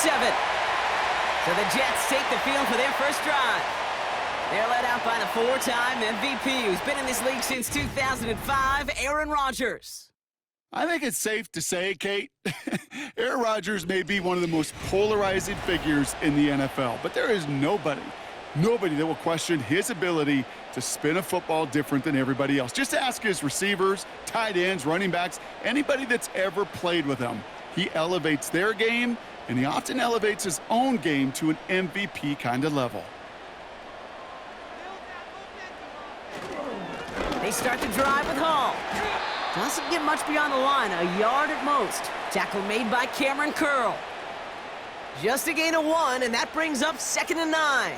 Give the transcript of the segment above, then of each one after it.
7. So the Jets take the field for their first drive. They're led out by the 4-time MVP who's been in this league since 2005, Aaron Rodgers. I think it's safe to say, Kate, Aaron Rodgers may be one of the most polarizing figures in the NFL, but there is nobody that will question his ability to spin a football different than everybody else. Just ask his receivers, tight ends, running backs, anybody that's ever played with him. He elevates their game, and he often elevates his own game to an MVP kind of level. They start the drive with Hall. Doesn't get much beyond the line, a yard at most. Tackle made by Cameron Curl. Just a gain of 1, and that brings up 2nd and 9.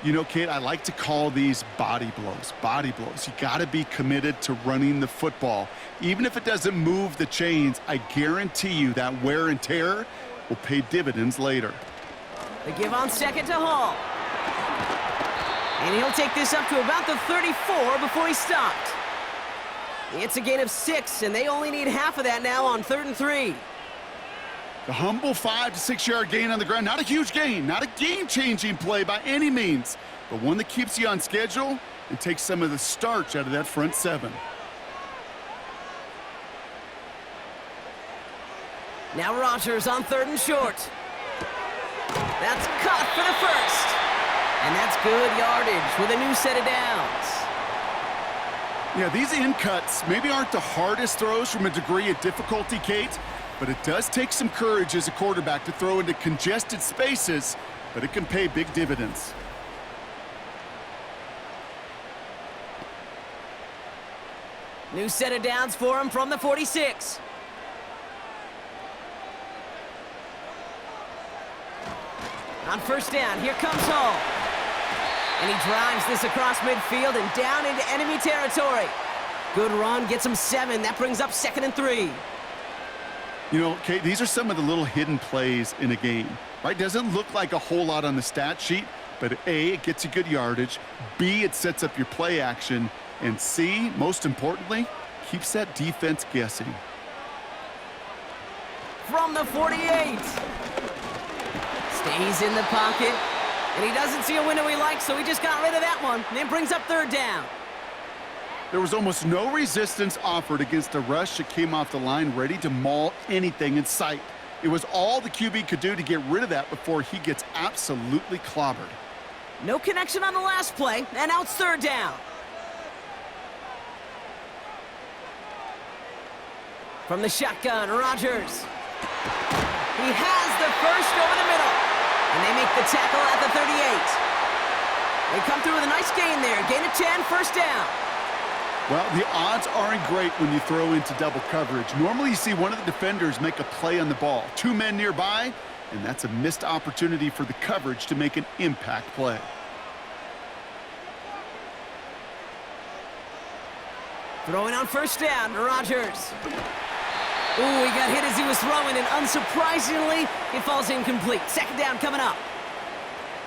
You know, Kate, I like to call these body blows. Body blows. You got to be committed to running the football. Even if it doesn't move the chains, I guarantee you that wear and tear will pay dividends later. They give on 2nd to Hall. And he'll take this up to about the 34 before he stopped. It's a gain of 6, and they only need half of that now on 3rd and 3. The humble 5 to 6 yard gain on the ground. Not a huge gain, not a game-changing play by any means, but one that keeps you on schedule and takes some of the starch out of that front 7. Now Rodgers on 3rd and short. That's caught for the first. And that's good yardage with a new set of downs. Yeah, these in cuts maybe aren't the hardest throws from a degree of difficulty, Kate, but it does take some courage as a quarterback to throw into congested spaces, but it can pay big dividends. New set of downs for him from the 46. On 1st down, here comes Hall. And he drives this across midfield and down into enemy territory. Good run, gets him 7. That brings up 2nd and 3. You know, Kate, these are some of the little hidden plays in a game, right? Doesn't look like a whole lot on the stat sheet, but A, it gets you good yardage. B, it sets up your play action. And C, most importantly, keeps that defense guessing. From the 48. Stays in the pocket. And he doesn't see a window he likes, so he just got rid of that one. And it brings up 3rd down. There was almost no resistance offered against a rush that came off the line ready to maul anything in sight. It was all the QB could do to get rid of that before he gets absolutely clobbered. No connection on the last play, and now it's 3rd down. From the shotgun, Rodgers. He has the first over the middle. And they make the tackle at the 38. They come through with a nice gain there. Gain of 10, 1st down. Well, the odds aren't great when you throw into double coverage. Normally you see one of the defenders make a play on the ball. 2 men nearby, and that's a missed opportunity for the coverage to make an impact play. Throwing on 1st down, Rodgers. Ooh, he got hit as he was throwing, and unsurprisingly, it falls incomplete. 2nd down coming up.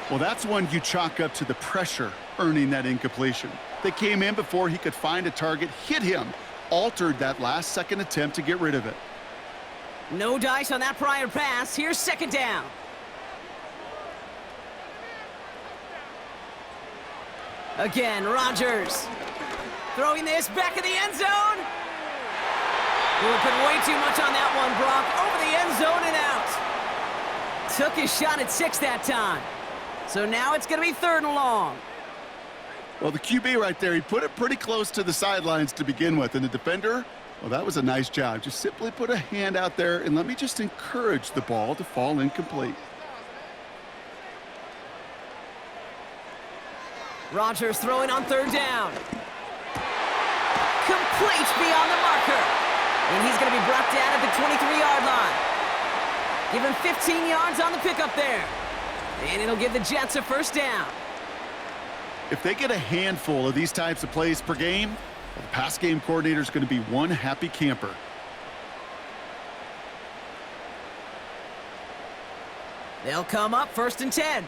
Well, that's one you chalk up to the pressure earning that incompletion. They came in before he could find a target, hit him, altered that last-second attempt to get rid of it. No dice on that prior pass. Here's 2nd down. Again, Rodgers. Throwing this back in the end zone. He put way too much on that one, Brock. Over the end zone and out. Took his shot at 6 that time. So now it's going to be 3rd and long. Well, the QB right there, he put it pretty close to the sidelines to begin with. And the defender, well, that was a nice job. Just simply put a hand out there and let me just encourage the ball to fall incomplete. Rodgers throwing on 3rd down. Complete beyond the marker. And he's going to be brought down at the 23-yard line. Give him 15 yards on the pickup there. And it'll give the Jets a 1st down. If they get a handful of these types of plays per game, well, the pass game coordinator is going to be one happy camper. They'll come up 1st and 10.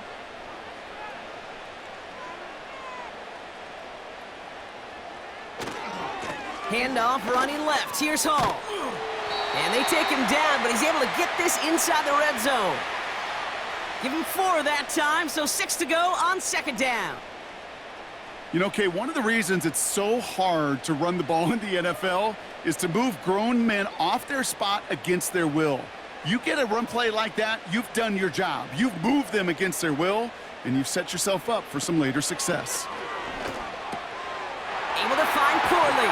Handoff running left. Here's Hall. And they take him down, but he's able to get this inside the red zone. Give him 4 that time, so 6 to go on second down. You know, Kay, one of the reasons it's so hard to run the ball in the NFL is to move grown men off their spot against their will. You get a run play like that, you've done your job. You've moved them against their will, and you've set yourself up for some later success. Able to find Corley.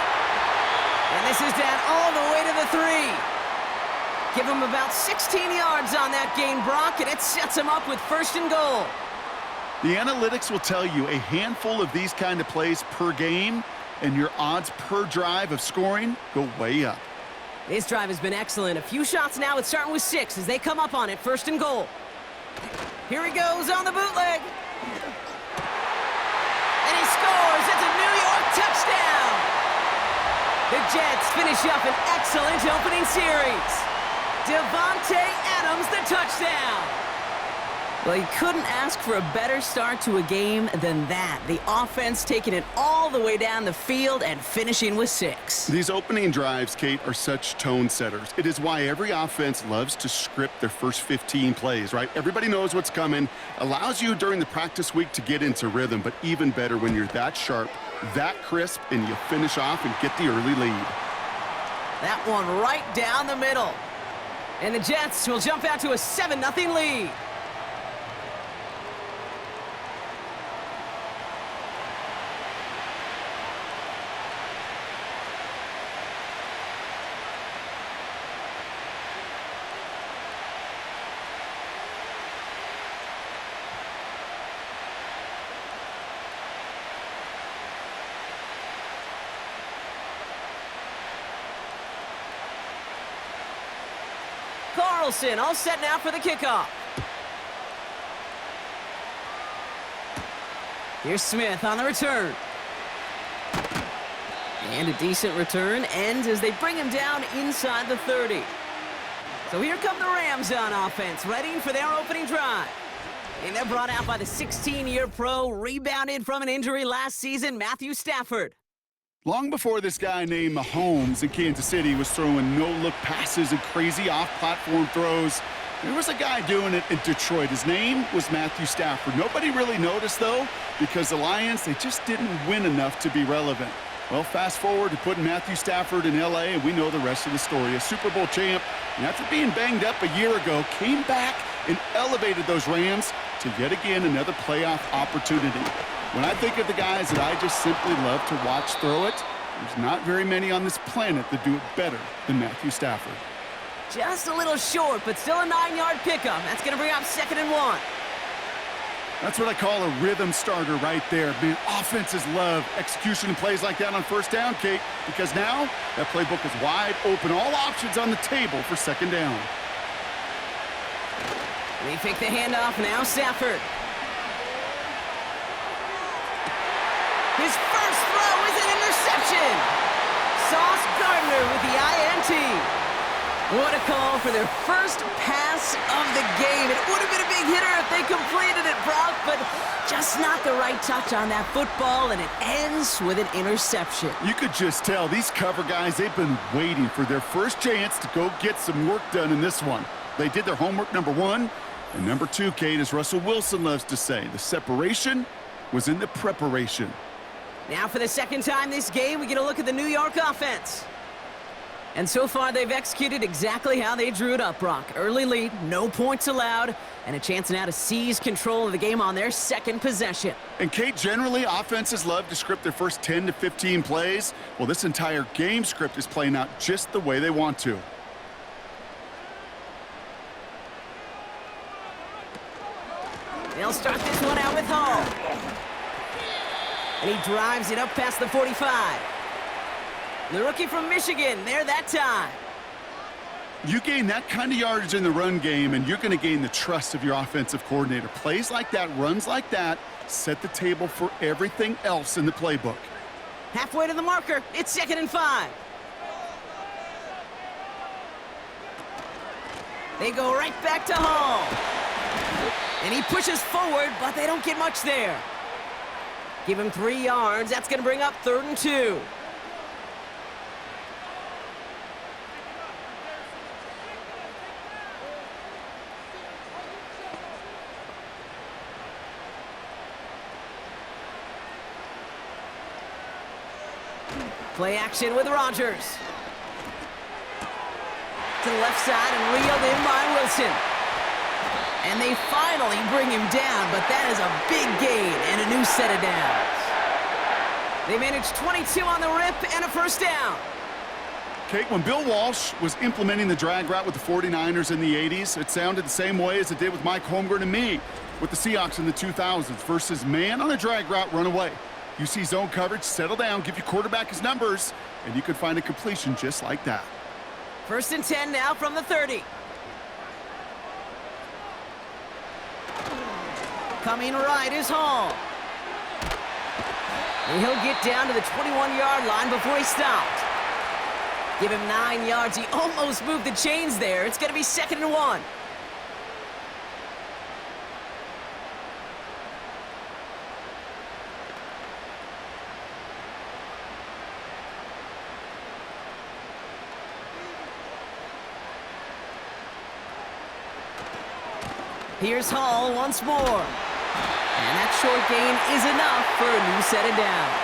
And this is down all the way to the 3. Give him about 16 yards on that gain, Brock, and it sets him up with 1st and goal. The analytics will tell you a handful of these kind of plays per game, and your odds per drive of scoring go way up. This drive has been excellent. A few shots now. It's starting with 6 as they come up on it. 1st and goal. Here he goes on the bootleg. And he scores. It's a New York touchdown. The Jets finish up an excellent opening series. Devontae Adams, the touchdown. Well, you couldn't ask for a better start to a game than that. The offense taking it all the way down the field and finishing with 6. These opening drives, Kate, are such tone setters. It is why every offense loves to script their first 15 plays, right? Everybody knows what's coming. Allows you during the practice week to get into rhythm, but even better when you're that sharp, that crisp, and you finish off and get the early lead. That one right down the middle. And the Jets will jump out to a 7-0 lead. Carlson all set now for the kickoff. Here's Smith on the return. And a decent return ends as they bring him down inside the 30. So here come the Rams on offense, ready for their opening drive. And they're brought out by the 16-year pro, rebounded from an injury last season, Matthew Stafford. Long before this guy named Mahomes in Kansas City was throwing no-look passes and crazy off-platform throws, there was a guy doing it in Detroit. His name was Matthew Stafford. Nobody really noticed, though, because the Lions, they just didn't win enough to be relevant. Well, fast forward to putting Matthew Stafford in L.A., and we know the rest of the story. A Super Bowl champ, and after being banged up a year ago, came back and elevated those Rams to yet again another playoff opportunity. When I think of the guys that I just simply love to watch throw it, there's not very many on this planet that do it better than Matthew Stafford. Just a little short, but still a 9-yard pickup. That's going to bring up 2nd and 1. That's what I call a rhythm starter right there. Man, offenses love execution and plays like that on 1st down, Kate, because now that playbook is wide open. All options on the table for 2nd down. They fake the handoff now, Stafford. His first throw is an interception. Sauce Gardner with the INT. What a call for their first pass of the game. It would have been a big hitter if they completed it, Brock, but just not the right touch on that football, and it ends with an interception. You could just tell these cover guys, they've been waiting for their first chance to go get some work done in this one. They did their homework, number 1. And number 2, Kate, as Russell Wilson loves to say, the separation was in the preparation. Now for the 2nd time this game, we get a look at the New York offense. And so far, they've executed exactly how they drew it up, Brock. Early lead, no points allowed, and a chance now to seize control of the game on their 2nd possession. And, Kate, generally, offenses love to script their first 10 to 15 plays. Well, this entire game script is playing out just the way they want to. They'll start this one out with Hall. And he drives it up past the 45. The rookie from Michigan, there that time. You gain that kind of yardage in the run game, and you're going to gain the trust of your offensive coordinator. Plays like that, runs like that, set the table for everything else in the playbook. Halfway to the marker, it's 2nd and 5. They go right back to Hall. And he pushes forward, but they don't get much there. Give him 3 yards. That's going to bring up 3rd and 2. Play action with Rodgers. To the left side and reeled in by Wilson. And they finally bring him down, but that is a big gain and a new set of downs. They managed 22 on the rip and a first down. Kate, when Bill Walsh was implementing the drag route with the 49ers in the 80s, it sounded the same way as it did with Mike Holmgren and me with the Seahawks in the 2000s versus man on a drag route, run away. You see zone coverage, settle down, give your quarterback his numbers, and you could find a completion just like that. 1st and 10 now from the 30. Coming right is Hall. And he'll get down to the 21-yard line before he stopped. Give him 9 yards. He almost moved the chains there. It's going to be 2nd and 1. Here's Hall once more. And that short gain is enough for a new set of downs.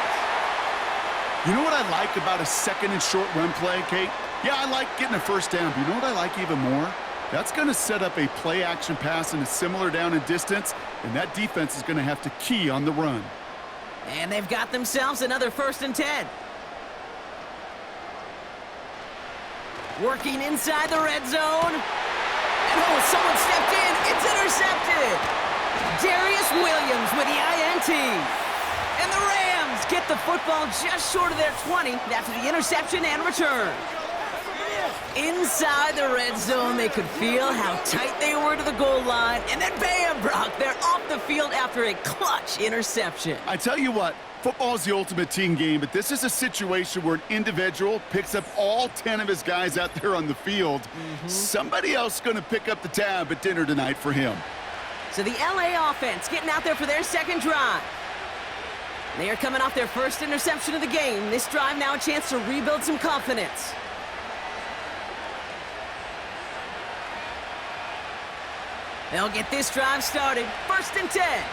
You know what I like about a 2nd and short run play, Kate? Yeah, I like getting a first down, but you know what I like even more? That's going to set up a play-action pass in a similar down and distance, and that defense is going to have to key on the run. And they've got themselves another 1st and 10. Working inside the red zone. And oh, someone stepped in. It's intercepted. Darius Williams with the INT. And the Rams get the football just short of their 20 after the interception and return. Inside the red zone, they could feel how tight they were to the goal line. And then bam, Brock, they're off the field after a clutch interception. I tell you what, football is the ultimate team game, but this is a situation where an individual picks up all 10 of his guys out there on the field. Somebody else is going to pick up the tab at dinner tonight for him. So the LA offense getting out there for their second drive. They are coming off their first interception of the game. This drive now a chance to rebuild some confidence. They'll get this drive started. 1st and 10.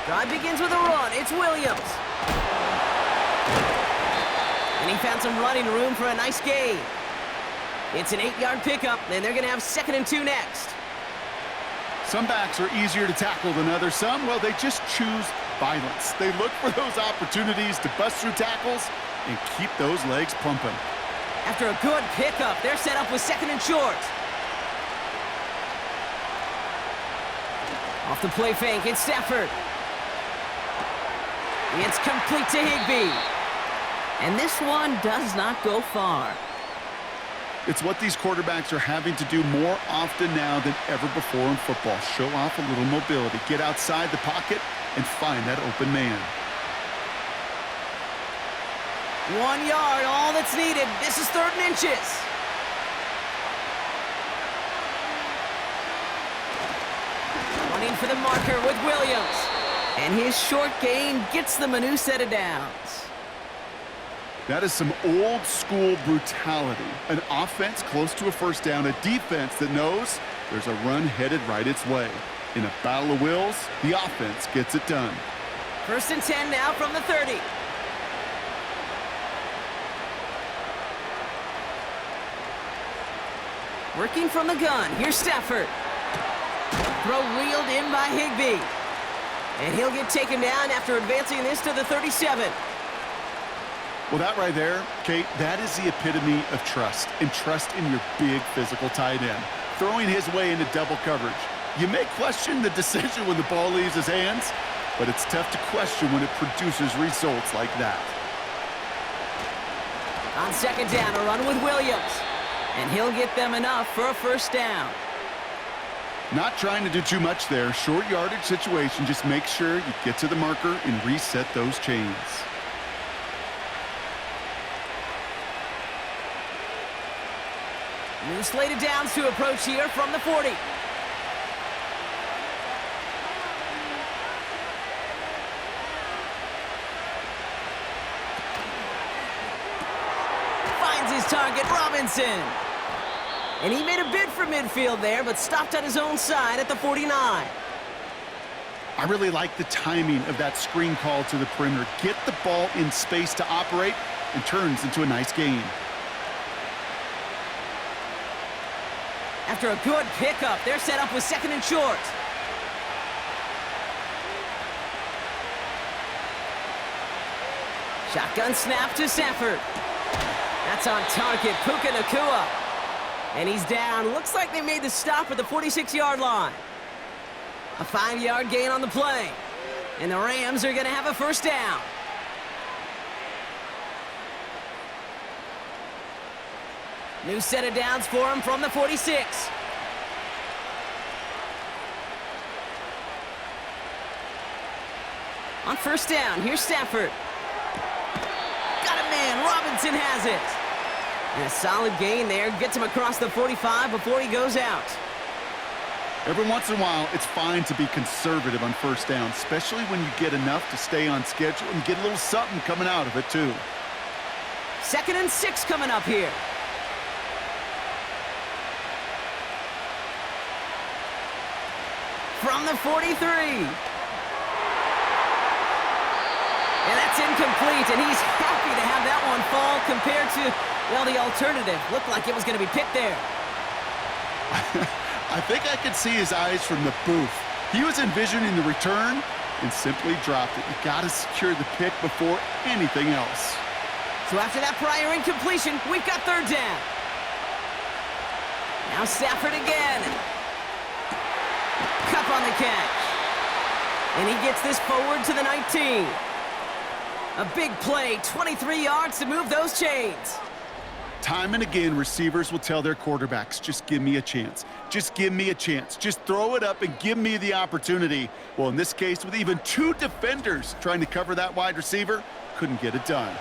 Drive begins with a run. It's Williams. And he found some running room for a nice gain. It's an 8-yard pickup, and they're going to have 2nd and 2 next. Some backs are easier to tackle than others. Some, well, they just choose violence. They look for those opportunities to bust through tackles and keep those legs pumping. After a good pickup, they're set up with 2nd and short. Off the play fake, it's Stafford. It's complete to Higbee. And this one does not go far. It's what these quarterbacks are having to do more often now than ever before in football. Show off a little mobility. Get outside the pocket and find that open man. 1 yard, all that's needed. This is 3rd and inches. Running for the marker with Williams. And his short gain gets them a new set of downs. That is some old-school brutality. An offense close to a first down, a defense that knows there's a run headed right its way. In a battle of wills, the offense gets it done. 1st and 10 now from the 30. Working from the gun. Here's Stafford. Throw reeled in by Higbee. And he'll get taken down after advancing this to the 37. Well, that right there, Kate, that is the epitome of trust. And trust in your big physical tight end. Throwing his way into double coverage. You may question the decision when the ball leaves his hands, but it's tough to question when it produces results like that. On 2nd down, a run with Williams. And he'll get them enough for a first down. Not trying to do too much there. Short yardage situation. Just make sure you get to the marker and reset those chains. New slate of downs to approach here from the 40. Finds his target, Robinson. And he made a bid for midfield there, but stopped on his own side at the 49. I really like the timing of that screen call to the perimeter. Get the ball in space to operate and turns into a nice gain. After a good pickup, they're set up with 2nd and short. Shotgun snap to Stafford. That's on target, Puka Nacua. And he's down. Looks like they made the stop at the 46-yard line. A 5-yard gain on the play. And the Rams are going to have a 1st down. New set of downs for him from the 46. On 1st down, here's Stafford. Got a man, Robinson has it. And a solid gain there, gets him across the 45 before he goes out. Every once in a while, it's fine to be conservative on 1st down, especially when you get enough to stay on schedule and get a little something coming out of it, too. 2nd and 6 coming up here. From the 43. And that's incomplete, and he's happy to have that one fall compared to, well, the alternative. Looked like it was going to be picked there. I think I could see his eyes from the booth. He was envisioning the return and simply dropped it. You got to secure the pick before anything else. So after that prior incompletion, we've got 3rd down. Now Stafford again. Cup on the catch. And he gets this forward to the 19. A big play, 23 yards to move those chains. Time and again, receivers will tell their quarterbacks, just give me a chance. Just give me a chance. Just throw it up and give me the opportunity. Well, in this case, with even 2 defenders trying to cover that wide receiver, couldn't get it done.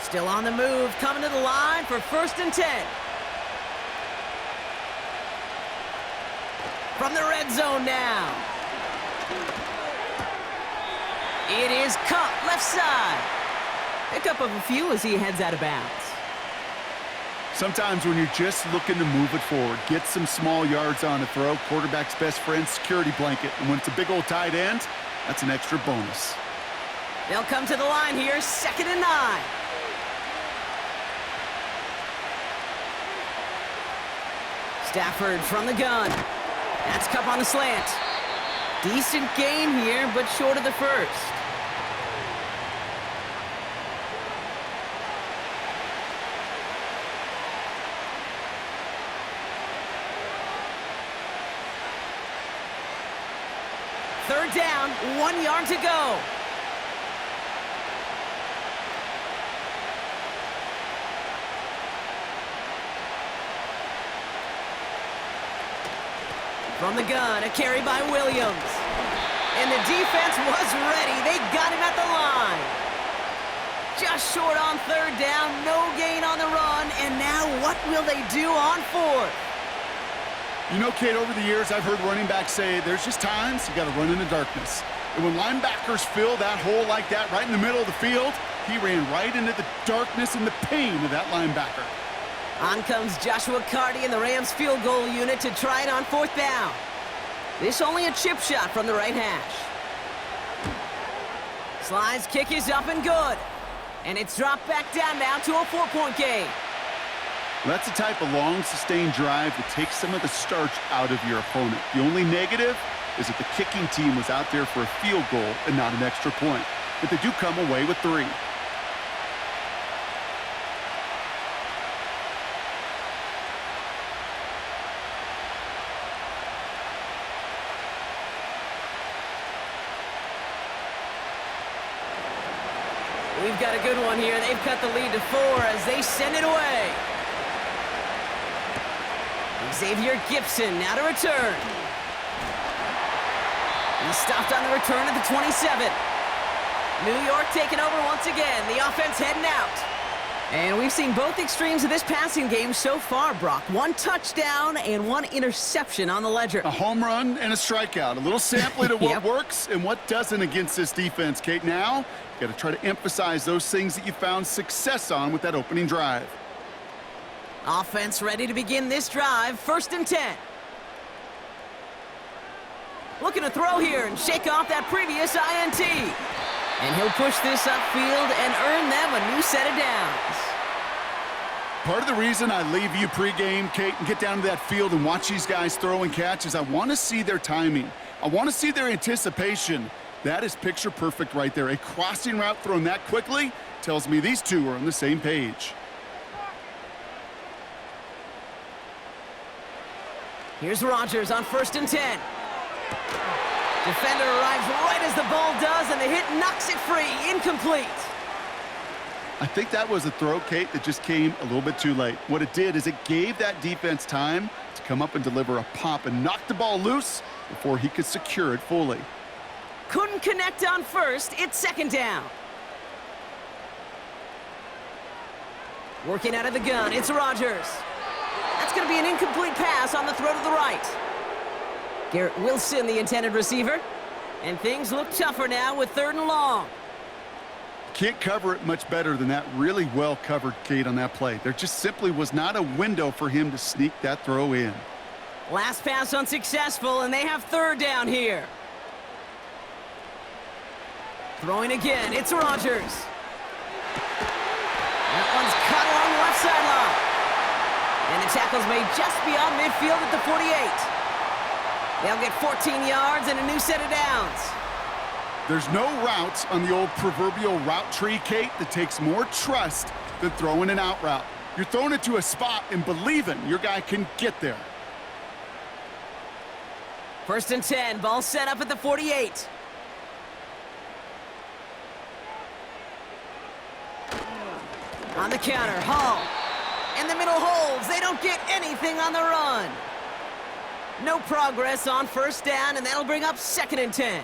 Still on the move, coming to the line for 1st and 10. From the red zone now. It is Cup, left side. Pickup of a few as he heads out of bounds. Sometimes when you're just looking to move it forward, get some small yards on a throw, quarterback's best friend, security blanket. And when it's a big old tight end, that's an extra bonus. They'll come to the line here, 2nd and 9. Stafford from the gun. That's Cup on the slant. Decent gain here, but short of the 1st. Third down, 1 yard to go. From the gun, a carry by Williams. And the defense was ready. They got him at the line. Just short on 3rd down, no gain on the run, and now what will they do on 4th? You know, Kate, over the years, I've heard running backs say there's just times you got to run in the darkness. And when linebackers fill that hole like that right in the middle of the field, he ran right into the darkness and the pain of that linebacker. On comes Joshua Carty and the Rams field goal unit to try it on 4th down. This only a chip shot from the right hash. Sly's kick is up and good. And it's dropped back down now to a 4-point game. That's the type of long, sustained drive that takes some of the starch out of your opponent. The only negative is that the kicking team was out there for a field goal and not an extra point. But they do come away with 3. We've got a good one here. They've cut the lead to 4 as they send it away. Xavier Gipson now to return. He stopped on the return at the 27. New York taking over once again. The offense heading out. And we've seen both extremes of this passing game so far, Brock. 1 touchdown and 1 interception on the ledger. A home run and a strikeout. A little sampling of what works and what doesn't against this defense, Kate. Now, you got to try to emphasize those things that you found success on with that opening drive. Offense ready to begin this drive. 1st and 10. Looking to throw here and shake off that previous INT. And he'll push this upfield and earn them a new set of downs. Part of the reason I leave you pregame, Kate, and get down to that field and watch these guys throw and catch is I want to see their timing. I want to see their anticipation. That is picture perfect right there. A crossing route thrown that quickly tells me these two are on the same page. Here's Rodgers on 1st and 10. Defender arrives right as the ball does, and the hit knocks it free. Incomplete. I think that was a throw, Kate, that just came a little bit too late. What it did is it gave that defense time to come up and deliver a pop and knock the ball loose before he could secure it fully. Couldn't connect on 1st. It's 2nd down. Working out of the gun, it's Rodgers. That's going to be an incomplete pass on the throw to the right. Garrett Wilson, the intended receiver. And things look tougher now with 3rd and long. Can't cover it much better than that. Really well covered, Kate, on that play. There just simply was not a window for him to sneak that throw in. Last pass unsuccessful, and they have 3rd down here. Throwing again, it's Rodgers. That one's cut along the left sideline. And the tackle's made just beyond midfield at the 48. They'll get 14 yards and a new set of downs. There's no routes on the old proverbial route tree, Kate, that takes more trust than throwing an out route. You're throwing it to a spot and believing your guy can get there. 1st and 10, ball set up at the 48. On the counter, Hall. In the middle holds. They don't get anything on the run. No progress on 1st down, and that'll bring up 2nd and 10.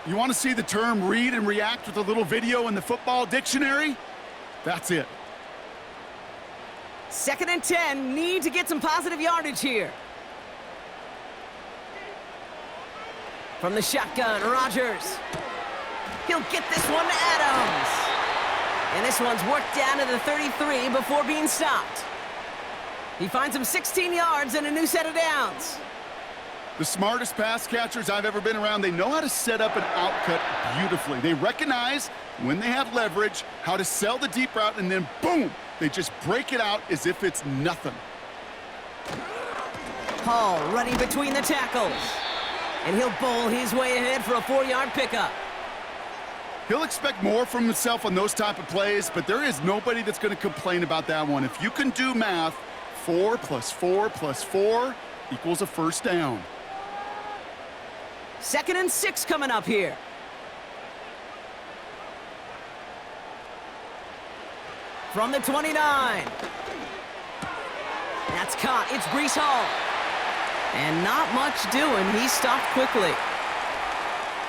You want to see the term read and react with a little video in the football dictionary? That's it. 2nd and 10, need to get some positive yardage here. From the shotgun, Rodgers. He'll get this one to Adams. And this one's worked down to the 33 before being stopped. He finds him 16 yards and a new set of downs. The smartest pass catchers I've ever been around, they know how to set up an outcut beautifully. They recognize when they have leverage, how to sell the deep route, and then boom, they just break it out as if it's nothing. Hall running between the tackles. And he'll bowl his way ahead for a 4-yard pickup. He'll expect more from himself on those type of plays, but there is nobody that's going to complain about that one. If you can do math, 4 plus 4 plus 4 equals a 1st down. 2nd and 6 coming up here. From the 29. That's caught. It's Breece Hall. And not much doing. He stopped quickly.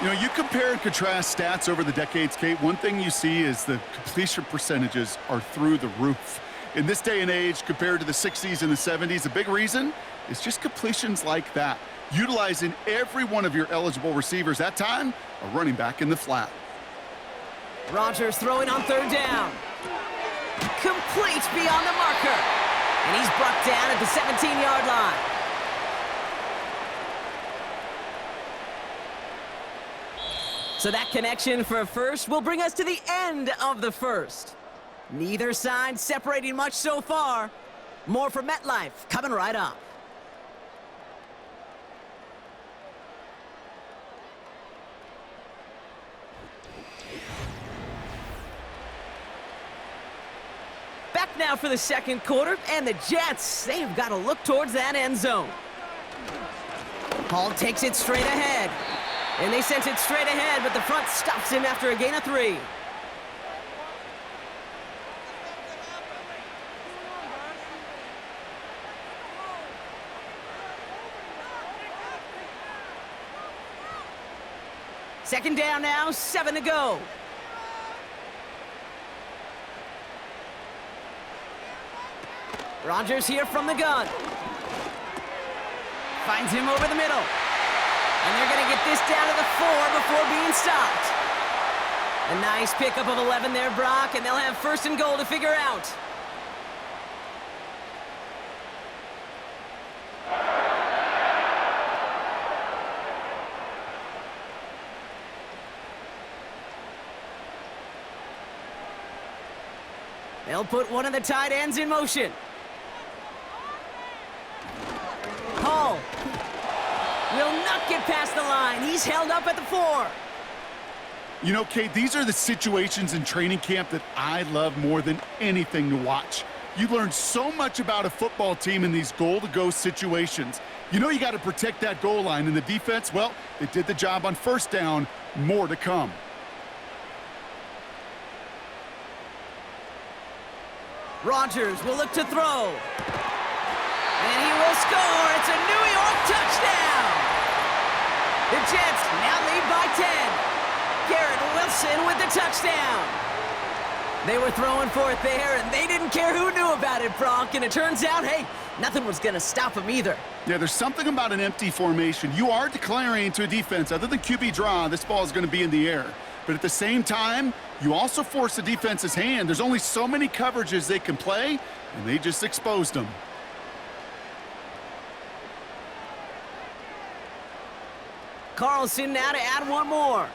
You know, you compare and contrast stats over the decades, Kate. One thing you see is the completion percentages are through the roof. In this day and age, compared to the 60s and the 70s, a big reason is just completions like that. Utilizing every one of your eligible receivers. That time, a running back in the flat. Rodgers throwing on 3rd down. Complete beyond the marker. And he's brought down at the 17-yard line. So that connection for a 1st will bring us to the end of the 1st. Neither side separating much so far. More from MetLife coming right up. Back now for the 2nd quarter, and the Jets, they've got to look towards that end zone. Hall takes it straight ahead. And they sent it straight ahead, but the front stops him after a gain of 3. Second down now, 7 to go. Rodgers here from the gun. Finds him over the middle. And they're going to get this down to the 4 before being stopped. A nice pickup of 11 there, Brock, and they'll have 1st and goal to figure out. They'll put one of the tight ends in motion. Hall will not get past the line. He's held up at the 4. You know, Kate, these are the situations in training camp that I love more than anything to watch. You learn so much about a football team in these goal-to-go situations. You know you got to protect that goal line, and the defense, well, they did the job on first down. More to come. Rodgers will look to throw. And he will score. It's a New York touchdown. The Jets now lead by 10. Garrett Wilson with the touchdown. They were throwing for it there, and they didn't care who knew about it, Brock. And it turns out, hey, nothing was going to stop them either. Yeah, there's something about an empty formation. You are declaring to a defense, other than QB draw, this ball is going to be in the air. But at the same time, you also force the defense's hand. There's only so many coverages they can play, and they just exposed them. Carlson now to add one more.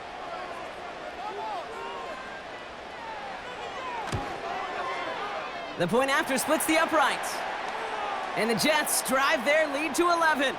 The point after splits the uprights. And the Jets drive their lead to 11.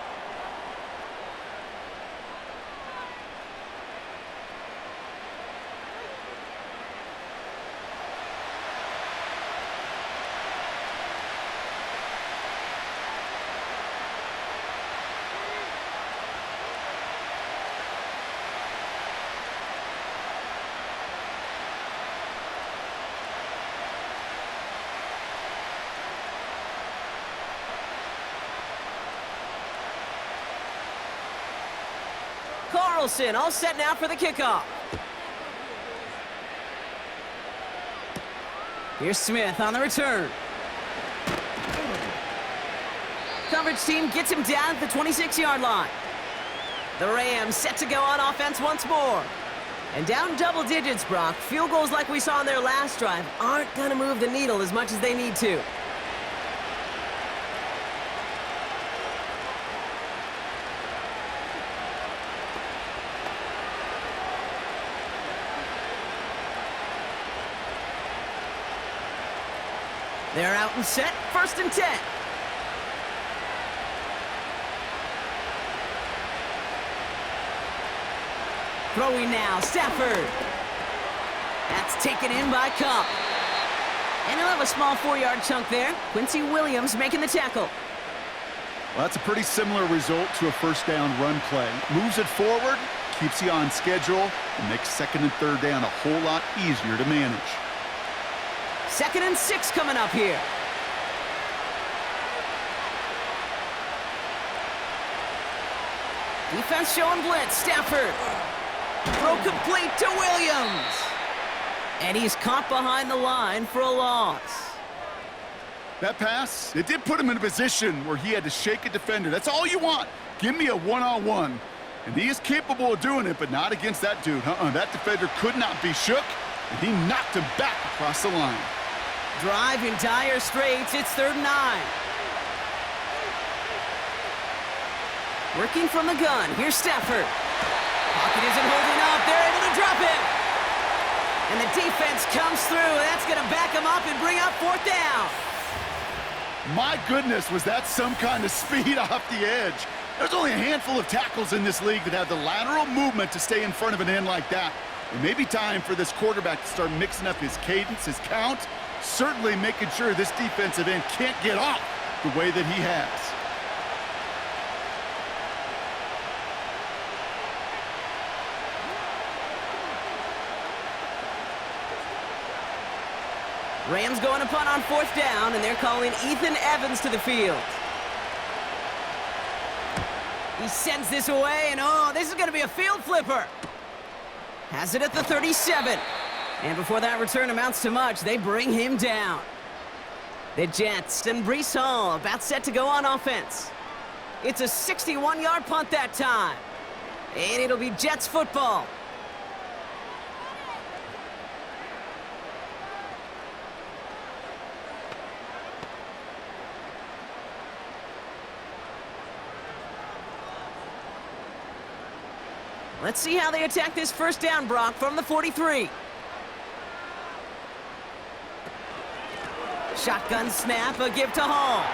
Carlson all set now for the kickoff. Here's Smith on the return. Coverage team gets him down at the 26-yard line. The Rams set to go on offense once more. And down double digits, Brock. Field goals like we saw on their last drive aren't going to move the needle as much as they need to. They're out and set, 1st and 10. Throwing now, Stafford. That's taken in by Cup. And he'll have a small 4-yard chunk there. Quincy Williams making the tackle. Well, that's a pretty similar result to a first down run play. Moves it forward, keeps you on schedule, and makes 2nd and 3rd down a whole lot easier to manage. 2nd and 6 coming up here. Defense showing blitz. Stafford. Throw complete to Williams. And he's caught behind the line for a loss. That pass, it did put him in a position where he had to shake a defender. That's all you want. Give me a one-on-one. And he is capable of doing it, but not against that dude. That defender could not be shook, and he knocked him back across the line. Drive in dire straits. It's 3rd and 9. Working from the gun. Here's Stafford. Pocket isn't holding up. They're able to drop it. And the defense comes through. That's going to back him up and bring up 4th down. My goodness, was that some kind of speed off the edge. There's only a handful of tackles in this league that have the lateral movement to stay in front of an end like that. It may be time for this quarterback to start mixing up his cadence, his count, certainly making sure this defensive end can't get off the way that he has. Rams going to punt on 4th down, and they're calling Ethan Evans to the field. He sends this away, and oh, this is going to be a field flipper. Has it at the 37. And before that return amounts to much, they bring him down. The Jets and Breece Hall about set to go on offense. It's a 61-yard punt that time. And it'll be Jets football. Let's see how they attack this 1st down, Brock, from the 43. Shotgun snap, a give to Hall.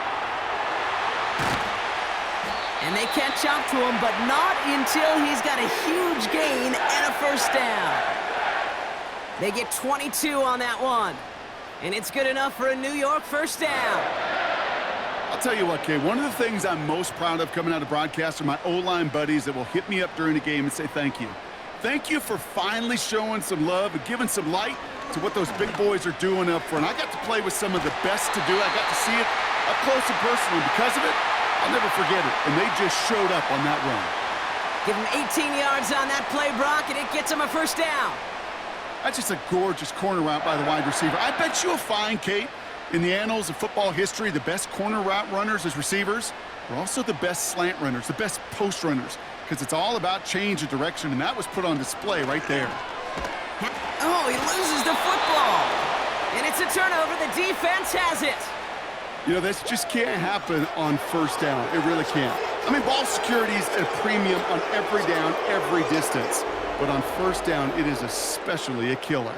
And they catch up to him, but not until he's got a huge gain and a first down. They get 22 on that one. And it's good enough for a New York first down. I'll tell you what, Kay, one of the things I'm most proud of coming out of broadcast are my O-line buddies that will hit me up during the game and say thank you. Thank you for finally showing some love and giving some light to what those big boys are doing up front. I got to play with some of the best to do it. I got to see it up close and personal. Because of it, I'll never forget it. And they just showed up on that run. Give him 18 yards on that play, Brock, and it gets him a first down. That's just a gorgeous corner route by the wide receiver. I bet you'll find, Kate, in the annals of football history, the best corner route runners as receivers are also the best slant runners, the best post runners, because it's all about change of direction, and that was put on display right there. Oh, he loses the football. And it's a turnover. The defense has it. You know, this just can't happen on first down. It really can't. I mean, ball security is at a premium on every down, every distance. But on first down, it is especially a killer.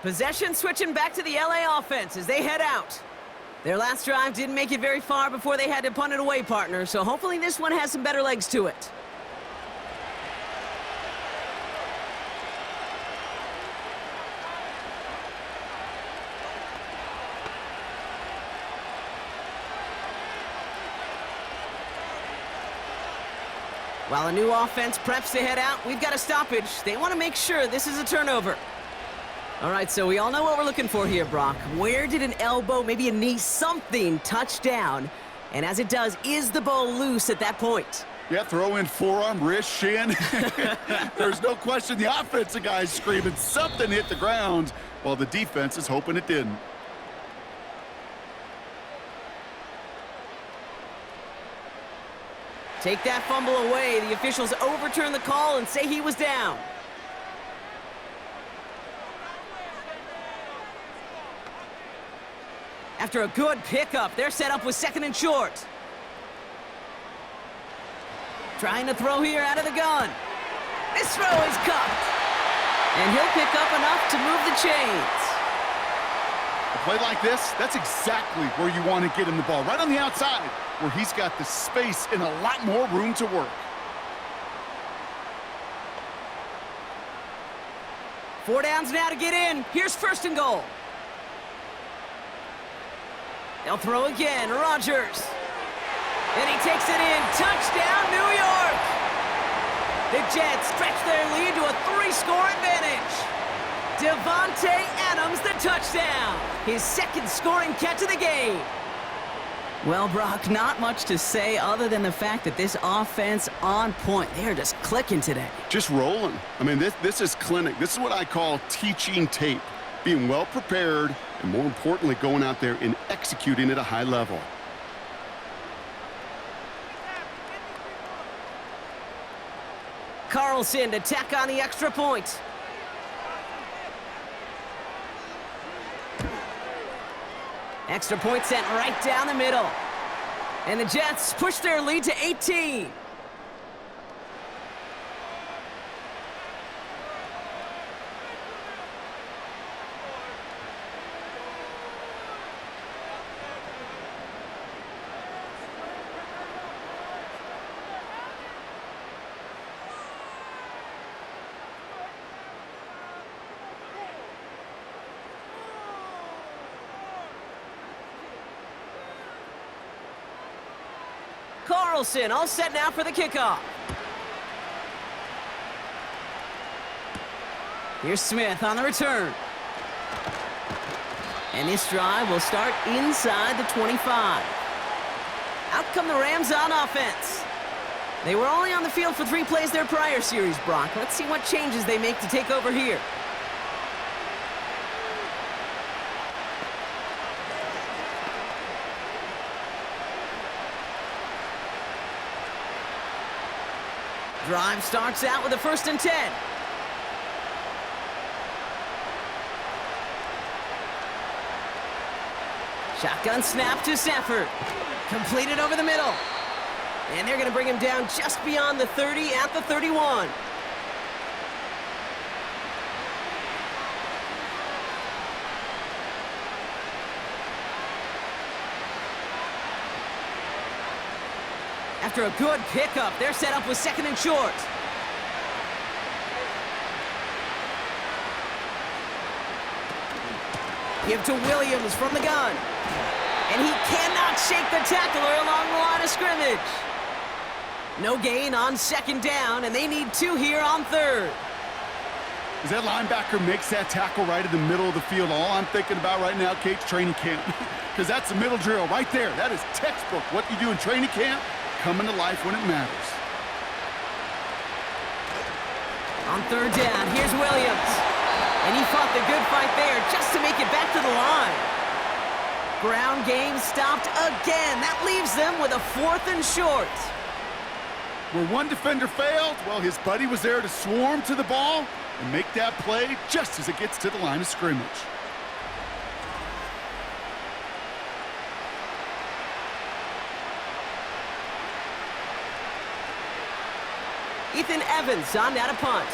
Possession switching back to the LA offense as they head out. Their last drive didn't make it very far before they had to punt it away, partner, so hopefully this one has some better legs to it. While a new offense preps to head out, we've got a stoppage. They want to make sure this is a turnover. All right, so we all know what we're looking for here, Brock. Where did an elbow, maybe a knee, something touch down? And as it does, is the ball loose at that point? Yeah, throw in forearm, wrist, shin. There's no question the offensive guy's screaming something hit the ground while the defense is hoping it didn't. Take that fumble away. The officials overturn the call and say he was down. After a good pickup, they're set up with second and short. Trying to throw here out of the gun. This throw is caught. And he'll pick up enough to move the chains. A play like this, that's exactly where you want to get him the ball. Right on the outside, where he's got the space and a lot more room to work. 4 downs now to get in. Here's first and goal. They'll throw again. Rodgers. And he takes it in. Touchdown, New York! The Jets stretch their lead to a 3-score advantage. Devontae Adams, the touchdown. His second scoring catch of the game. Well, Brock, not much to say other than the fact that this offense on point. They are just clicking today. Just rolling. I mean, this is clinic. This is what I call teaching tape. Being well prepared, and more importantly, going out there and executing at a high level. Carlson to tack on the extra point. Extra point sent right down the middle. And the Jets push their lead to 18. Carlson all set now for the kickoff. Here's Smith on the return. And this drive will start inside the 25. Out come the Rams on offense. They were only on the field for 3 plays their prior series, Brock. Let's see what changes they make to take over here. Drive starts out with a 1st and 10. Shotgun snap to Stafford. Completed over the middle. And they're going to bring him down just beyond the 30 at the 31. After a good pickup, they're set up with 2nd and short. Give to Williams from the gun. And he cannot shake the tackler along the line of scrimmage. No gain on 2nd down, and they need 2 here on 3rd. As that linebacker makes that tackle right in the middle of the field, all I'm thinking about right now, Kate's training camp. Because that's the middle drill right there. That is textbook. What you do in training camp, coming to life when it matters. On 3rd down, here's Williams. And he fought the good fight there just to make it back to the line. Ground game stopped again. That leaves them with a 4th and short. Where one defender failed, well, his buddy was there to swarm to the ball and make that play just as it gets to the line of scrimmage. Ethan Evans on that a punt.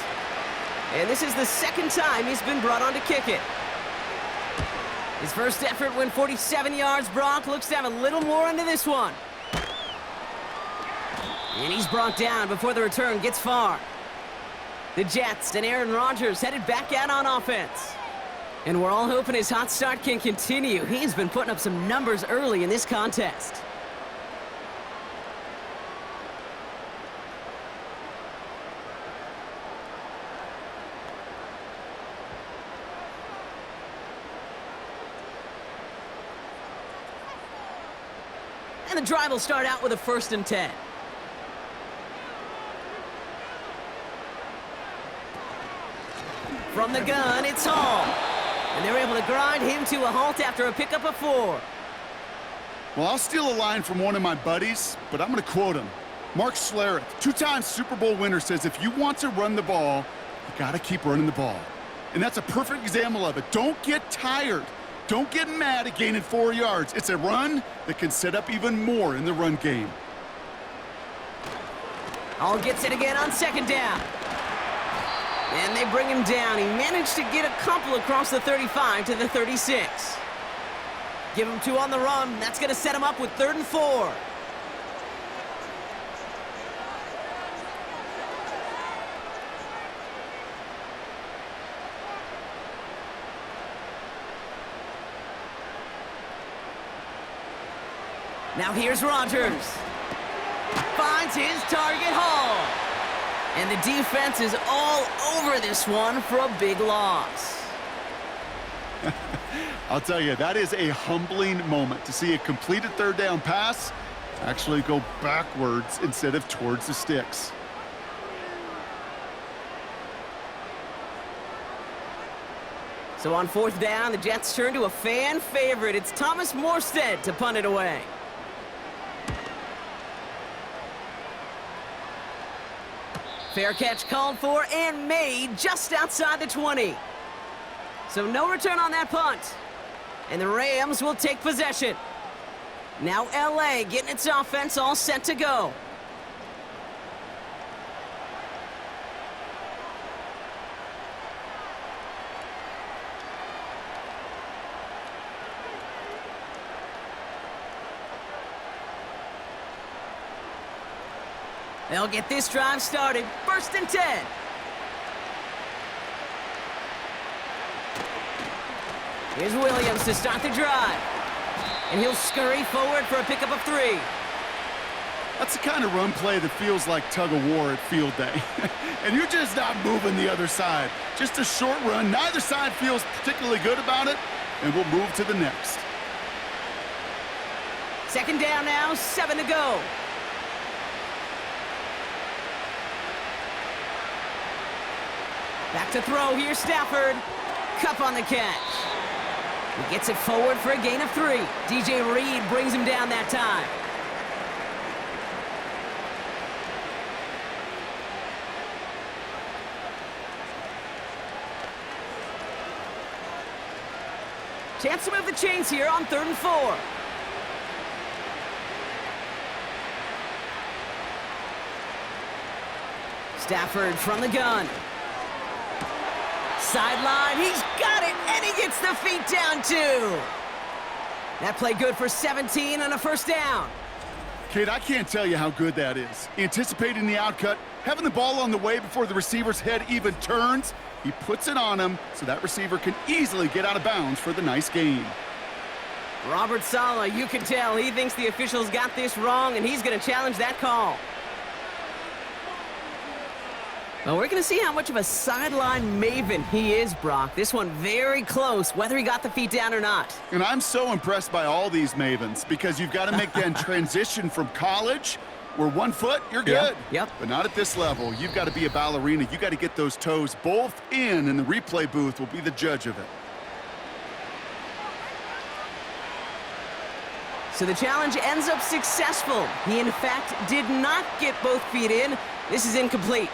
And this is the 2nd time he's been brought on to kick it. His first effort went 47 yards. Brock looks to have a little more into this one. And he's brought down before the return gets far. The Jets and Aaron Rodgers headed back out on offense. And we're all hoping his hot start can continue. He's been putting up some numbers early in this contest. And the drive will start out with a 1st and 10. From the gun, it's Hall. And they're able to grind him to a halt after a pickup of 4. Well, I'll steal a line from one of my buddies, but I'm going to quote him. Mark Schlereth, 2-time Super Bowl winner, says if you want to run the ball, you got to keep running the ball. And that's a perfect example of it. Don't get tired. Don't get mad at gaining 4 yards. It's a run that can set up even more in the run game. Hall gets it again on 2nd down. And they bring him down. He managed to get a couple across the 35 to the 36. Give him 2 on the run. That's going to set him up with 3rd and 4. Now here's Rodgers. Finds his target, Hall. And the defense is all over this one for a big loss. I'll tell you, that is a humbling moment to see a completed 3rd down pass actually go backwards instead of towards the sticks. So on 4th down, the Jets turn to a fan favorite. It's Thomas Morstead to punt it away. Fair catch called for and made just outside the 20. So no return on that punt. And the Rams will take possession. Now LA getting its offense all set to go. They'll get this drive started. 1st and 10. Here's Williams to start the drive. And he'll scurry forward for a pickup of 3. That's the kind of run play that feels like tug of war at field day. And you're just not moving the other side. Just a short run. Neither side feels particularly good about it. And we'll move to the next. 2nd down now, 7 to go. Back to throw, here's Stafford. Cup on the catch. He gets it forward for a gain of 3. DJ Reed brings him down that time. Chance to move the chains here on 3rd and 4. Stafford from the gun. Sideline, he's got it, and he gets the feet down too. That play good for 17 and a 1st down. Kate, I can't tell you how good that is. Anticipating the outcut, having the ball on the way before the receiver's head even turns, he puts it on him so that receiver can easily get out of bounds for the nice gain. Robert Saleh, you can tell he thinks the officials got this wrong, and he's going to challenge that call. Well, we're going to see how much of a sideline maven he is, Brock. This one very close, whether he got the feet down or not. And I'm so impressed by all these mavens because you've got to make that transition from college where 1 foot, you're good. Yep. But not at this level. You've got to be a ballerina. You've got to get those toes both in, and the replay booth will be the judge of it. So the challenge ends up successful. He, in fact, did not get both feet in. This is incomplete.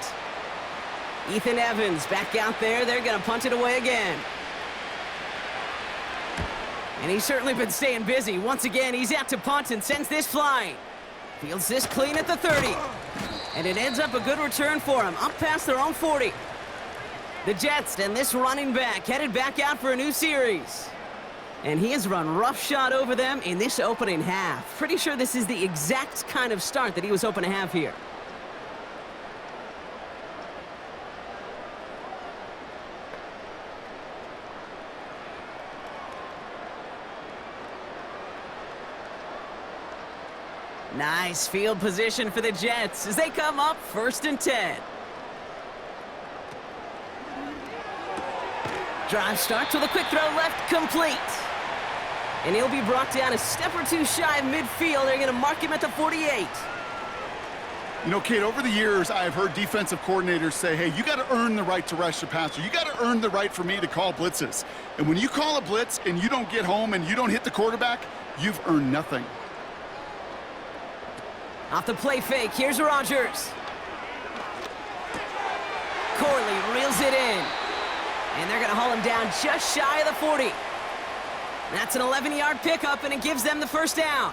Ethan Evans back out there. They're going to punt it away again. And he's certainly been staying busy. Once again, he's out to punt and sends this flying. Fields this clean at the 30. And it ends up a good return for him, up past their own 40. The Jets and this running back headed back out for a new series. And he has run roughshod over them in this opening half. Pretty sure this is the exact kind of start that he was hoping to have here. Nice field position for the Jets as they come up 1st and 10. Drive starts with a quick throw left, complete. And he'll be brought down a step or two shy of midfield. They're going to mark him at the 48. You know, Kate, over the years, I've heard defensive coordinators say, hey, you got to earn the right to rush the passer. You got to earn the right for me to call blitzes. And when you call a blitz and you don't get home and you don't hit the quarterback, you've earned nothing. Off the play fake, here's Rodgers. Corley reels it in. And they're going to haul him down just shy of the 40. That's an 11-yard pickup, and it gives them the first down.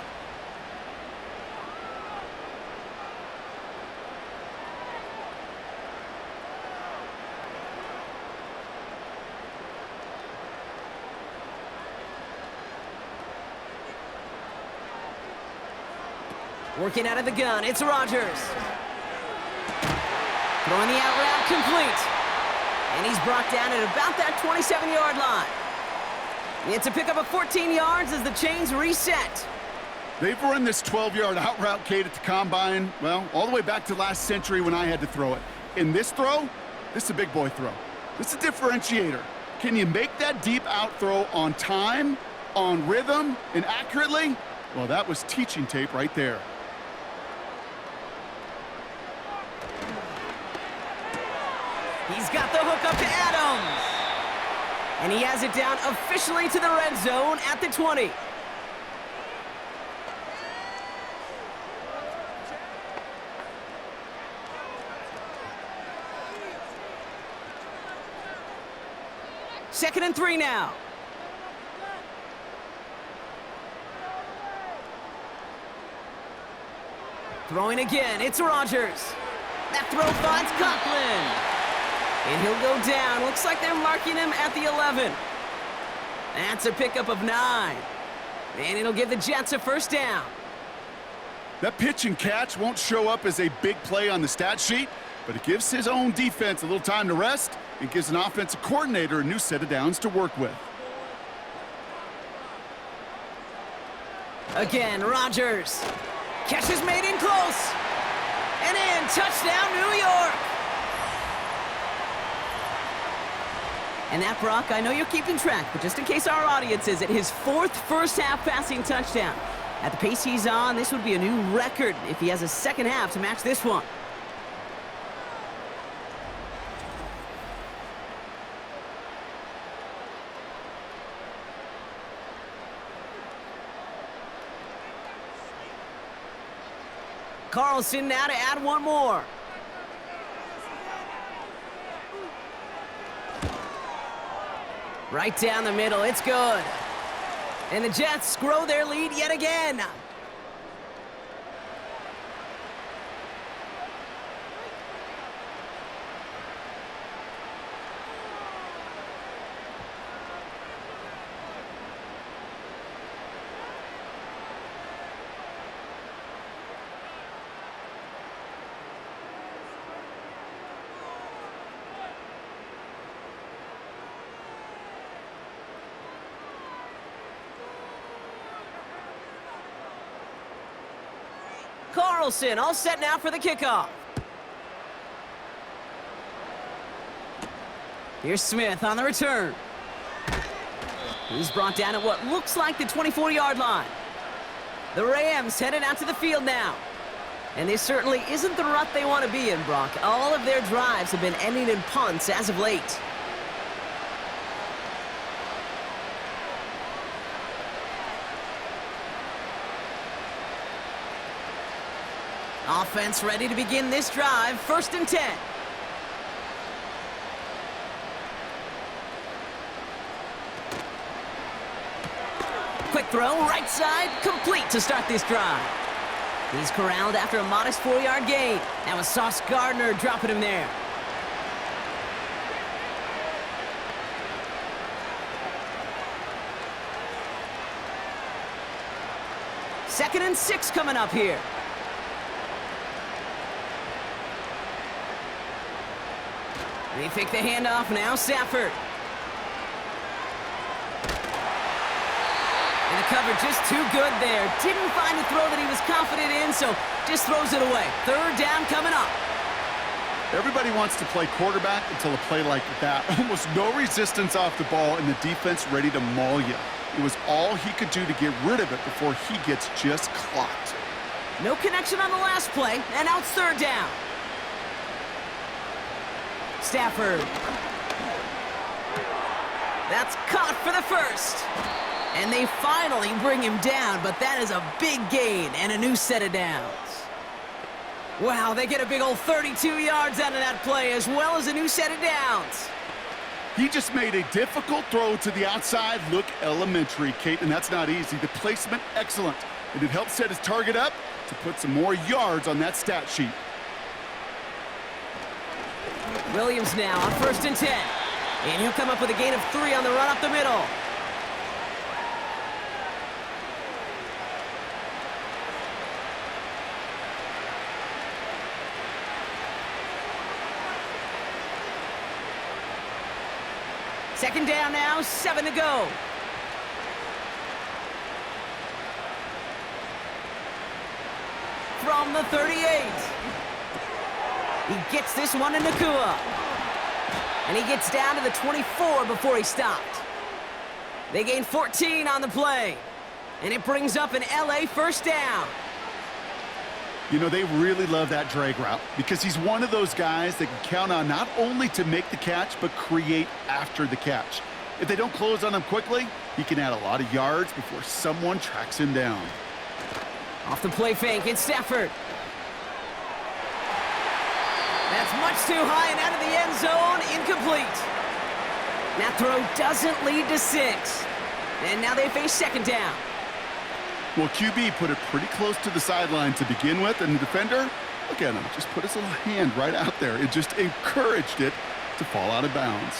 Working out of the gun, it's Rodgers. Throwing the out route, complete. And he's brought down at about that 27-yard line. It's a pickup of 14 yards as the chains reset. They've run this 12-yard out route, Kate, at the combine, well, all the way back to last century when I had to throw it. In this throw, this is a big boy throw. This is a differentiator. Can you make that deep out throw on time, on rhythm, and accurately? Well, that was teaching tape right there. He's got the hook up to Adams. And he has it down officially to the red zone at the 20. Second and 3 now. Throwing again, it's Rodgers. That throw finds Conklin. And he'll go down. Looks like they're marking him at the 11. That's a pickup of 9. And it'll give the Jets a first down. That pitch and catch won't show up as a big play on the stat sheet, but it gives his own defense a little time to rest and gives an offensive coordinator a new set of downs to work with. Again, Rodgers. Catch is made in close. And in, touchdown, New York. And that, Brock, I know you're keeping track, but just in case our audience is, his 4th first-half passing touchdown. At the pace he's on, this would be a new record if he has a second half to match this one. Carlson now to add one more. Right down the middle, it's good. And the Jets grow their lead yet again. Burleson all set now for the kickoff. Here's Smith on the return. He's brought down at what looks like the 24-yard line. The Rams headed out to the field now. And this certainly isn't the rut they want to be in, Brock. All of their drives have been ending in punts as of late. Offense ready to begin this drive. 1st and 10. Quick throw, right side, complete to start this drive. He's corralled after a modest 4-yard gain. Now a Sauce Gardner dropping him there. Second and 6 coming up here. They fake the handoff now, Stafford. And the cover just too good there. Didn't find a throw that he was confident in, so just throws it away. 3rd down coming up. Everybody wants to play quarterback until a play like that. Almost no resistance off the ball and the defense ready to maul you. It was all he could do to get rid of it before he gets just clocked. No connection on the last play, and now it's 3rd down. Stafford. That's caught for the 1st. And they finally bring him down, but that is a big gain and a new set of downs. Wow, they get a big old 32 yards out of that play, as well as a new set of downs. He just made a difficult throw to the outside look elementary, Kate, and that's not easy. The placement, excellent. And it helped set his target up to put some more yards on that stat sheet. Williams now on 1st and 10. And he'll come up with a gain of 3 on the run up the middle. Second down now, 7 to go. From the 38. He gets this one in Nakua. And he gets down to the 24 before he stopped. They gain 14 on the play. And it brings up an LA 1st down. You know, they really love that drag route because he's one of those guys that can count on not only to make the catch, but create after the catch. If they don't close on him quickly, he can add a lot of yards before someone tracks him down. Off the play fake, it's Stafford. That's much too high and out of the end zone, incomplete. That throw doesn't lead to 6. And now they face 2nd down. Well, QB put it pretty close to the sideline to begin with, and the defender, look at him, just put his little hand right out there. It just encouraged it to fall out of bounds.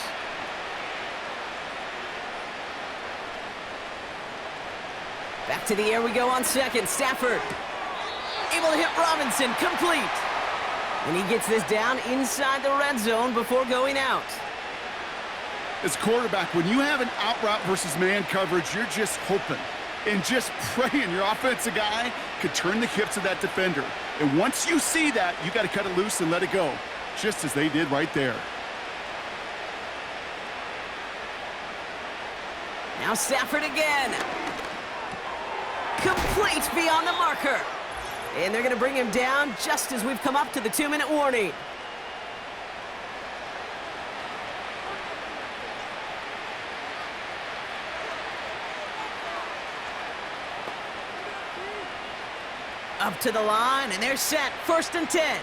Back to the air we go on 2nd. Stafford able to hit Robinson, complete. And he gets this down inside the red zone before going out. As quarterback, when you have an out route versus man coverage, you're just hoping and just praying your offensive guy could turn the hips of that defender. And once you see that, you got to cut it loose and let it go, just as they did right there. Now Stafford again. Complete beyond the marker. And they're going to bring him down just as we've come up to the 2-minute warning. Up to the line, and they're set. 1st and 10.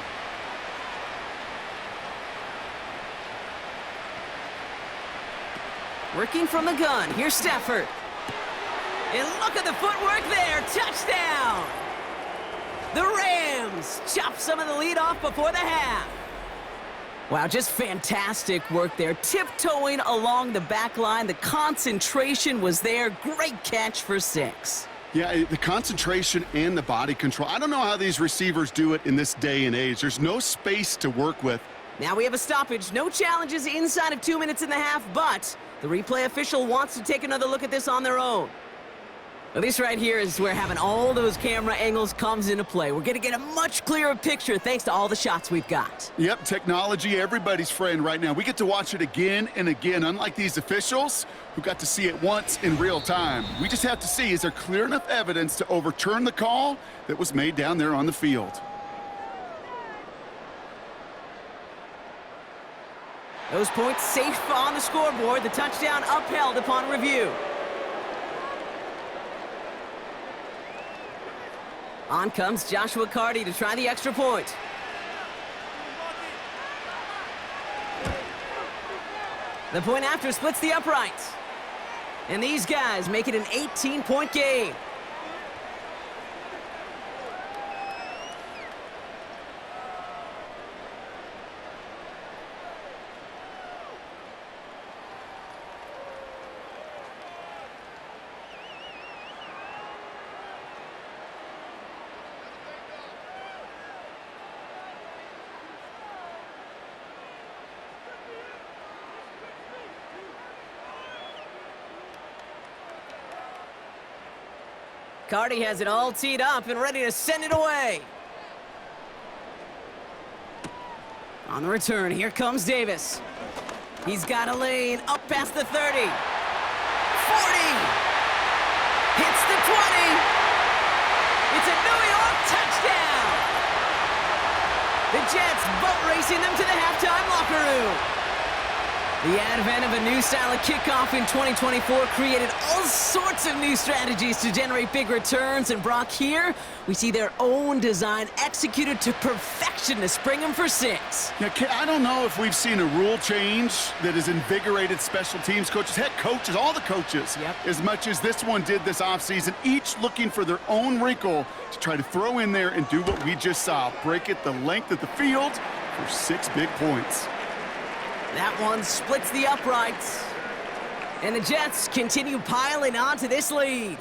Working from the gun. Here's Stafford. And look at the footwork there. Touchdown! The Rams chop some of the lead off before the half. Wow, just fantastic work there. Tiptoeing along the back line. The concentration was there. Great catch for 6. Yeah, the concentration and the body control. I don't know how these receivers do it in this day and age. There's no space to work with. Now we have a stoppage. No challenges inside of 2 minutes and a half, but the replay official wants to take another look at this on their own. Well, this right here is where having all those camera angles comes into play. We're going to get a much clearer picture thanks to all the shots we've got. Yep, technology, everybody's friend right now. We get to watch it again and again, unlike these officials who got to see it once in real time. We just have to see, is there clear enough evidence to overturn the call that was made down there on the field? Those points safe on the scoreboard. The touchdown upheld upon review. On comes Joshua Carty to try the extra point. The point after splits the uprights. And these guys make it an 18-point game. Carty has it all teed up and ready to send it away. On the return, here comes Davis. He's got a lane up past the 30. 40. Hits the 20. It's a New York touchdown. The Jets boat racing them to the halftime locker room. The advent of a new style of kickoff in 2024 created all sorts of new strategies to generate big returns. And Brock, here we see their own design executed to perfection to spring them for 6. Yeah, I don't know if we've seen a rule change that has invigorated special teams coaches, head coaches, all the coaches, as much as this one did this offseason, each looking for their own wrinkle to try to throw in there and do what we just saw, break it the length of the field for 6 big points. That one splits the uprights. And the Jets continue piling on to this lead.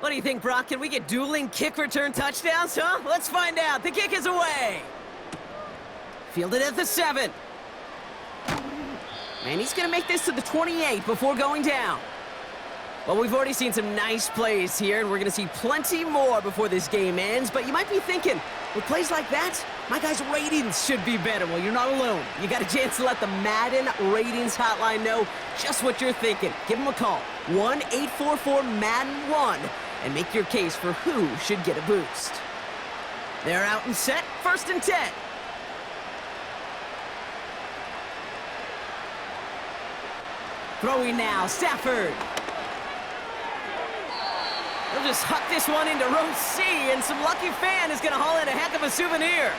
What do you think, Brock? Can we get dueling kick return touchdowns, huh? Let's find out. The kick is away. Fielded at the 7. And he's going to make this to the 28 before going down. Well, we've already seen some nice plays here, and we're going to see plenty more before this game ends. But you might be thinking, with plays like that, my guys' ratings should be better. Well, you're not alone. You got a chance to let the Madden ratings hotline know just what you're thinking. Give them a call, 1-844-MADDEN-1, and make your case for who should get a boost. They're out and set, 1st and 10. Throwing now, Stafford. They'll just huck this one into row C, and some lucky fan is going to haul in a heck of a souvenir.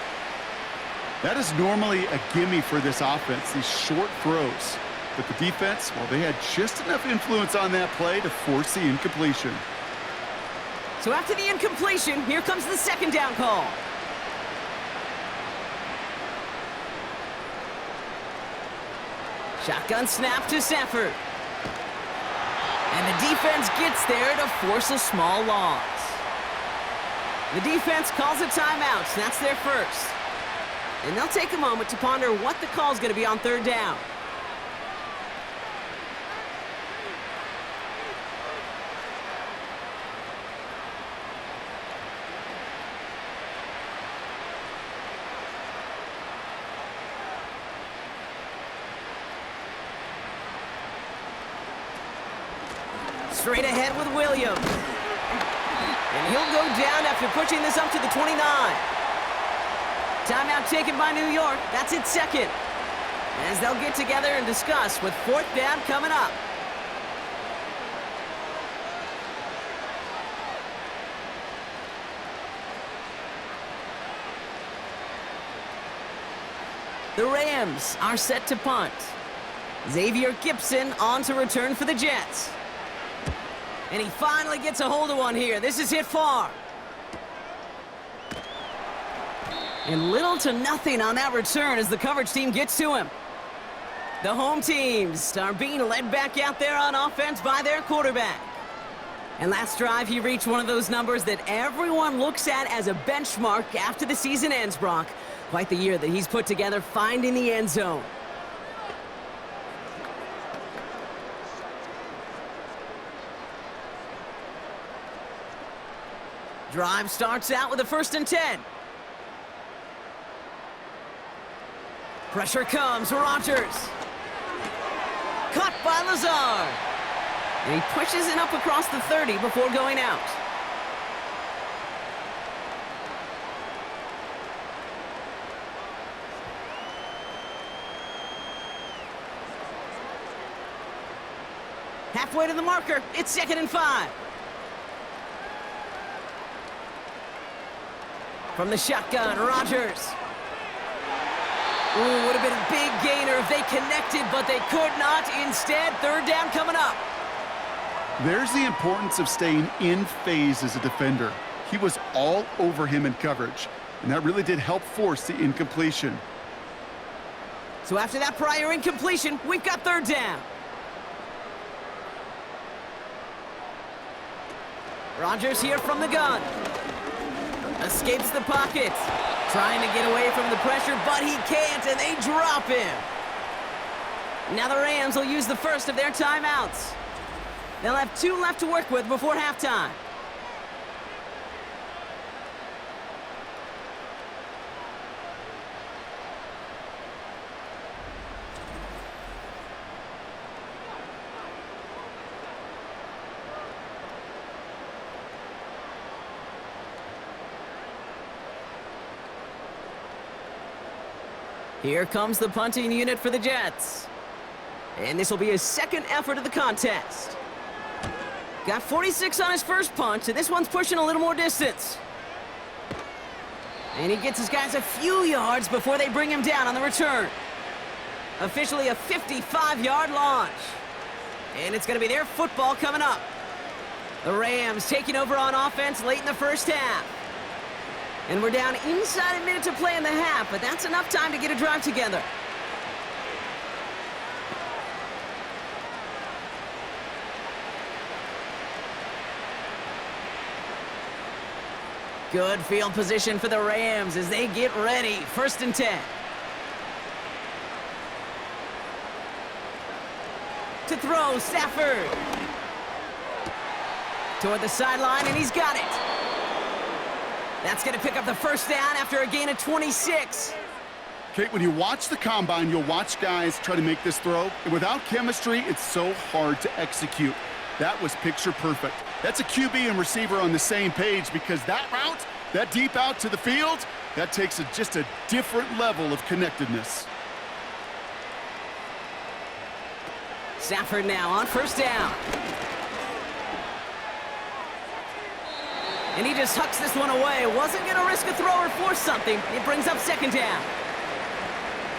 That is normally a gimme for this offense, these short throws. But the defense, well, they had just enough influence on that play to force the incompletion. So after the incompletion, here comes the 2nd down call. Shotgun snap to Stafford. And the defense gets there to force a small loss. The defense calls a timeout, so that's their first. And they'll take a moment to ponder what the call is going to be on 3rd down. Straight ahead with Williams. And he'll go down after pushing this up to the 29. Timeout taken by New York. That's its 2nd. As they'll get together and discuss with 4th down coming up. The Rams are set to punt. Xavier Gipson on to return for the Jets. And he finally gets a hold of one here. This is hit far. And little to nothing on that return as the coverage team gets to him. The home teams are being led back out there on offense by their quarterback. And last drive, he reached one of those numbers that everyone looks at as a benchmark after the season ends, Brock. Quite the year that he's put together finding the end zone. Drive starts out with a 1st and 10. Pressure comes, Rodgers. Caught by Lazard. And he pushes it up across the 30 before going out. Halfway to the marker, it's 2nd and 5. From the shotgun, Rodgers. Ooh, would have been a big gainer if they connected, but they could not. Instead, 3rd down coming up. There's the importance of staying in phase as a defender. He was all over him in coverage, and that really did help force the incompletion. So after that prior incompletion, we've got 3rd down. Rodgers here from the gun. Escapes the pocket. Trying to get away from the pressure, but he can't, and they drop him. Now the Rams will use the first of their timeouts. They'll have 2 left to work with before halftime. Here comes the punting unit for the Jets. And this will be his 2nd effort of the contest. Got 46 on his first punt, and this one's pushing a little more distance. And he gets his guys a few yards before they bring him down on the return. Officially a 55-yard launch. And it's going to be their football coming up. The Rams taking over on offense late in the first half. And we're down inside a minute to play in the half, but that's enough time to get a drive together. Good field position for the Rams as they get ready. 1st and 10. To throw, Stafford. Toward the sideline, and he's got it. That's going to pick up the 1st down after a gain of 26. Kate, when you watch the combine, you'll watch guys try to make this throw, and without chemistry, it's so hard to execute. That was picture perfect. That's a QB and receiver on the same page because that route, that deep out to the field, that takes just a different level of connectedness. Stafford now on 1st down. And he just hucks this one away. Wasn't going to risk a throw or force something. It brings up 2nd down.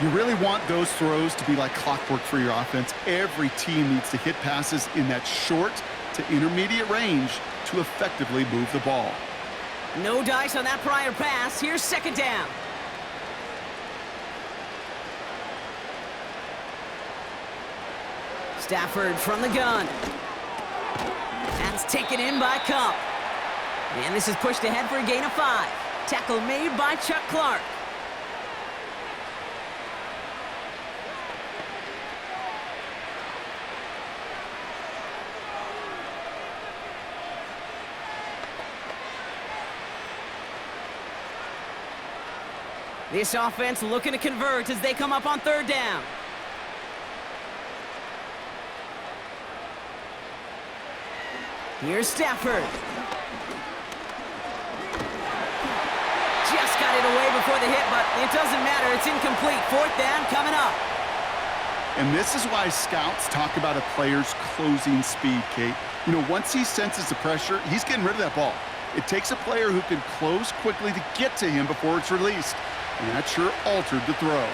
You really want those throws to be like clockwork for your offense. Every team needs to hit passes in that short to intermediate range to effectively move the ball. No dice on that prior pass. Here's 2nd down. Stafford from the gun. That's taken in by Cup. And this is pushed ahead for a gain of 5. Tackle made by Chuck Clark. This offense looking to convert as they come up on 3rd down. Here's Stafford. Just got it away before the hit, but it doesn't matter. It's incomplete. 4th down coming up. And this is why scouts talk about a player's closing speed, Kate. You know, once he senses the pressure, he's getting rid of that ball. It takes a player who can close quickly to get to him before it's released. And that sure altered the throw.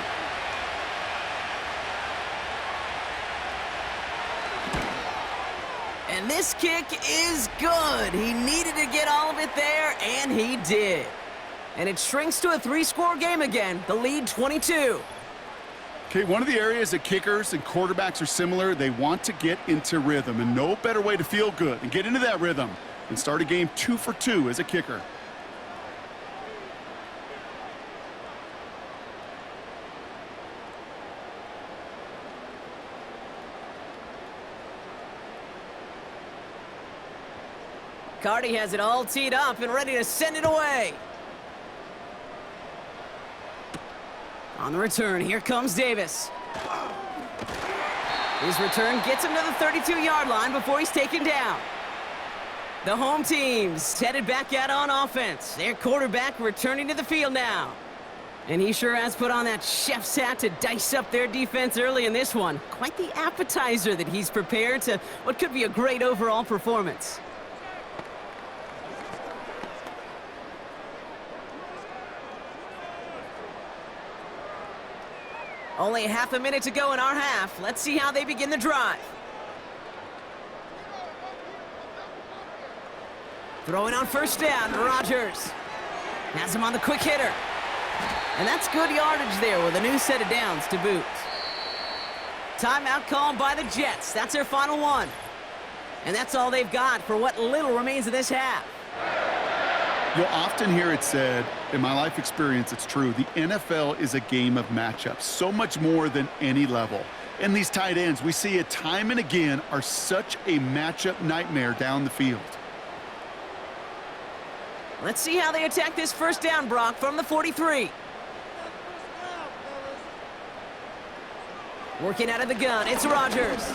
And this kick is good. He needed to get all of it there, and he did. And it shrinks to a 3-score game again, the lead 22. Okay, one of the areas that kickers and quarterbacks are similar, they want to get into rhythm, and no better way to feel good and get into that rhythm than start a game 2 for 2 as a kicker. Carty has it all teed up and ready to send it away. On the return, here comes Davis. His return gets him to the 32-yard line before he's taken down. The home team's headed back out on offense. Their quarterback returning to the field now. And he sure has put on that chef's hat to dice up their defense early in this one. Quite the appetizer that he's prepared to what could be a great overall performance. Only half a minute to go in our half. Let's see how they begin the drive. Throwing on first down, Rodgers. Has him on the quick hitter. And that's good yardage there with a new set of downs to boot. Timeout called by the Jets. That's their final one. And that's all they've got for what little remains of this half. You'll often hear it said, in my life experience, it's true, the NFL is a game of matchups, so much more than any level. And these tight ends, we see it time and again, are such a matchup nightmare down the field. Let's see how they attack this first down, Brock, from the 43. Working out of the gun, it's Rodgers.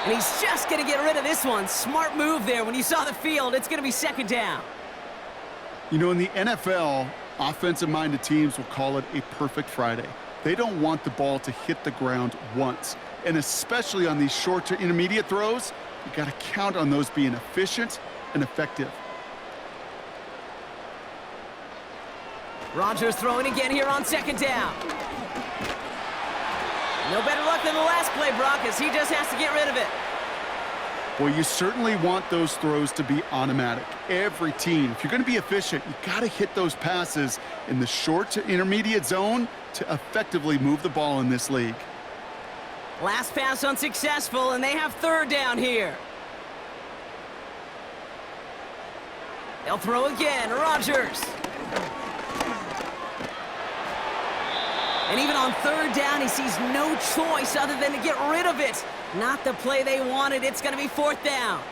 And he's just going to get rid of this one. Smart move there. When you saw the field, it's going to be second down. You know, in the NFL, offensive-minded teams will call it a perfect Friday. They don't want the ball to hit the ground once. And especially on these short to intermediate throws, you got to count on those being efficient and effective. Rodgers throwing again here on second down. No better luck than the last play, Brock, as he just has to get rid of it. Well, you certainly want those throws to be automatic. Every team, if you're going to be efficient, you got to hit those passes in the short to intermediate zone to effectively move the ball in this league. Last pass unsuccessful, and they have third down here. They'll throw again, Rodgers. And even on third down, he sees no choice other than to get rid of it. Not the play they wanted. It's going to be fourth down.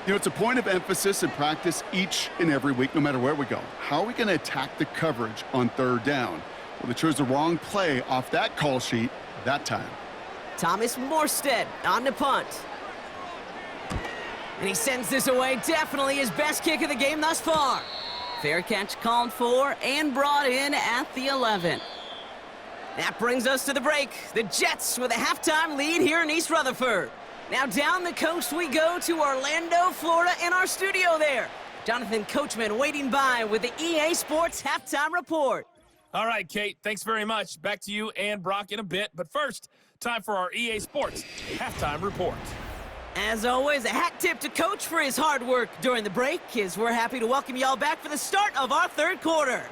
You know, it's a point of emphasis in practice each and every week, no matter where we go. How are we going to attack the coverage on third down? Well, they chose the wrong play off that call sheet that time. Thomas Morstead on the punt. And he sends this away. Definitely his best kick of the game thus far. Fair catch called for and brought in at the 11. That brings us to the break. The Jets with a halftime lead here in East Rutherford. Now down the coast we go to Orlando, Florida, in our studio there. Jonathan Coachman waiting by with the EA Sports Halftime Report. All right, Kate, thanks very much. Back to you and Brock in a bit. But first, time for our EA Sports Halftime Report. As always, a hat tip to Coach for his hard work during the break, as we're happy to welcome y'all back for the start of our third quarter.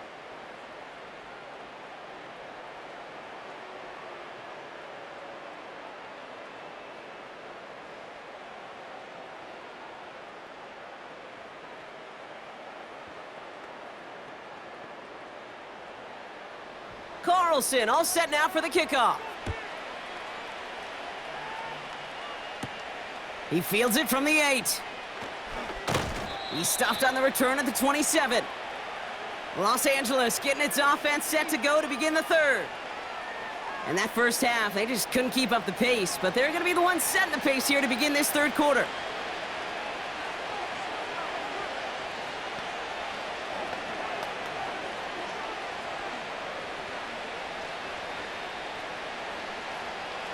Carlson all set now for the kickoff. He fields it from the 8. He's stopped on the return at the 27. Los Angeles getting its offense set to go to begin the third. And that first half, they just couldn't keep up the pace, but they're going to be the ones setting the pace here to begin this third quarter.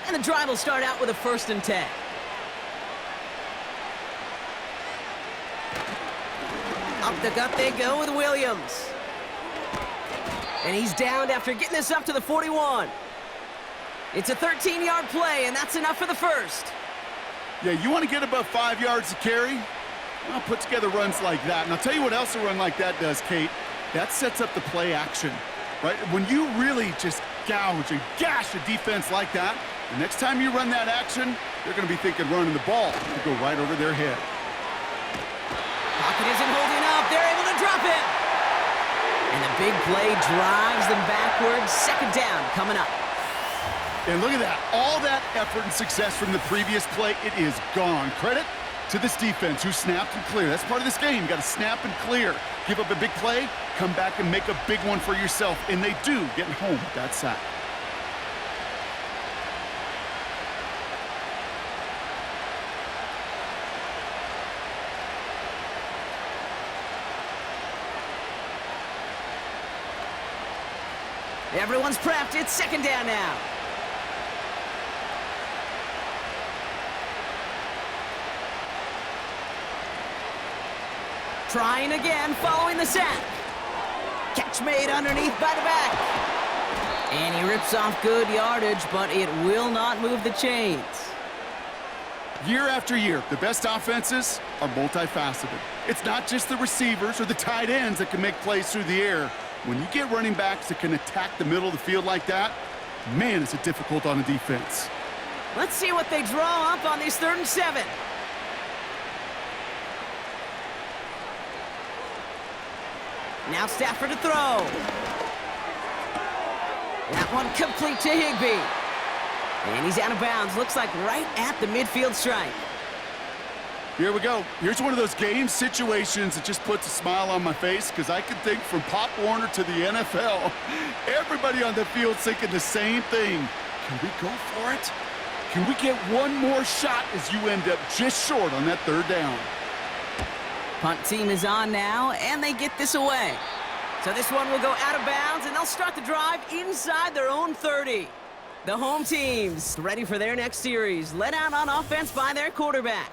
And the drive will start out with a 1st and 10. Up the gut they go with Williams. And he's downed after getting this up to the 41. It's a 13-yard play, and that's enough for the first. Yeah, you want to get above 5 yards to carry? Well, put together runs like that. And I'll tell you what else a run like that does, Kate. That sets up the play action, right? When you really just gouge and gash a defense like that, the next time you run that action, they're going to be thinking running the ball to go right over their head. Pocket isn't holding up. They're able to drop it. And the big play drives them backwards. Second down coming up. And look at that. All that effort and success from the previous play, it is gone. Credit to this defense who snapped and cleared. That's part of this game. You got to snap and clear. Give up a big play, come back and make a big one for yourself. And they do, getting home with that sack. Everyone's prepped. It's second down now. Trying again, following the sack. Catch made underneath by the back. And he rips off good yardage, but it will not move the chains. Year after year, the best offenses are multifaceted. It's not just the receivers or the tight ends that can make plays through the air. When you get running backs that can attack the middle of the field like that, man, is it difficult on a defense. Let's see what they draw up on these 3rd and 7. Now Stafford to throw. That one complete to Higbee. And he's out of bounds. Looks like right at the midfield stripe. Here we go. Here's one of those game situations that just puts a smile on my face because I can think from Pop Warner to the NFL, everybody on the field thinking the same thing. Can we go for it? Can we get one more shot as you end up just short on that 3rd down? Punt team is on now, and they get this away. So this one will go out of bounds, and they'll start the drive inside their own 30. The home team's ready for their next series, led out on offense by their quarterback.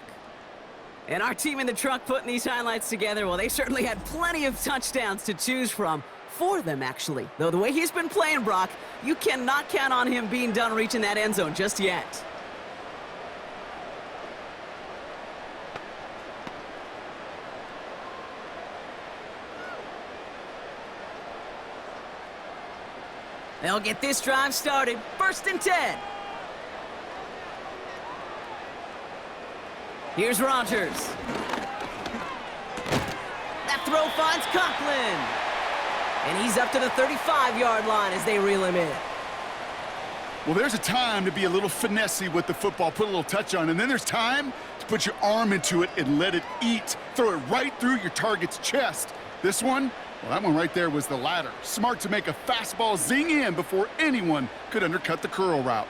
And our team in the truck putting these highlights together, well, they certainly had plenty of touchdowns to choose from. 4 of them, actually. Though the way he's been playing, Brock, you cannot count on him being done reaching that end zone just yet. They'll get this drive started. 1st and 10. Here's Rodgers. That throw finds Conklin. And he's up to the 35-yard line as they reel him in. Well, there's a time to be a little finessey with the football, put a little touch on it. And then there's time to put your arm into it and let it eat. Throw it right through your target's chest. This one, well, that one right there was the latter. Smart to make a fastball zing in before anyone could undercut the curl route.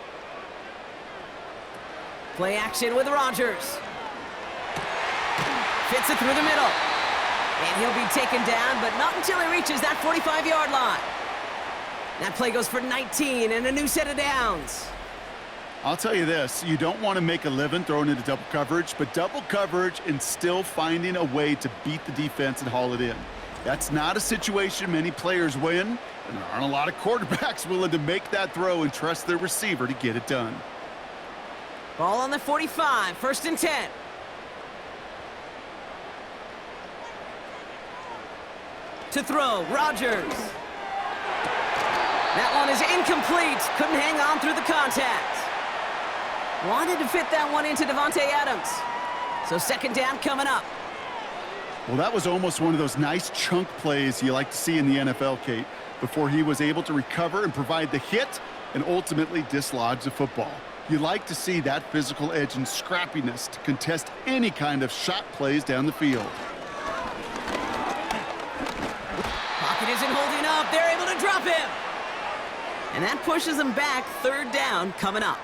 Play action with Rodgers. Fits it through the middle. And he'll be taken down, but not until he reaches that 45-yard line. That play goes for 19 and a new set of downs. I'll tell you this, you don't want to make a living throwing into double coverage, but double coverage and still finding a way to beat the defense and haul it in. That's not a situation many players win, and there aren't a lot of quarterbacks willing to make that throw and trust their receiver to get it done. Ball on the 45, 1st and 10. To throw, Rodgers. That one is incomplete. Couldn't hang on through the contact. Wanted to fit that one into Devontae Adams. So 2nd down coming up. Well, that was almost one of those nice chunk plays you like to see in the NFL, Kate, before he was able to recover and provide the hit and ultimately dislodge the football. You like to see that physical edge and scrappiness to contest any kind of shot plays down the field. Pocket isn't holding up. They're able to drop him. And that pushes them back. 3rd down coming up.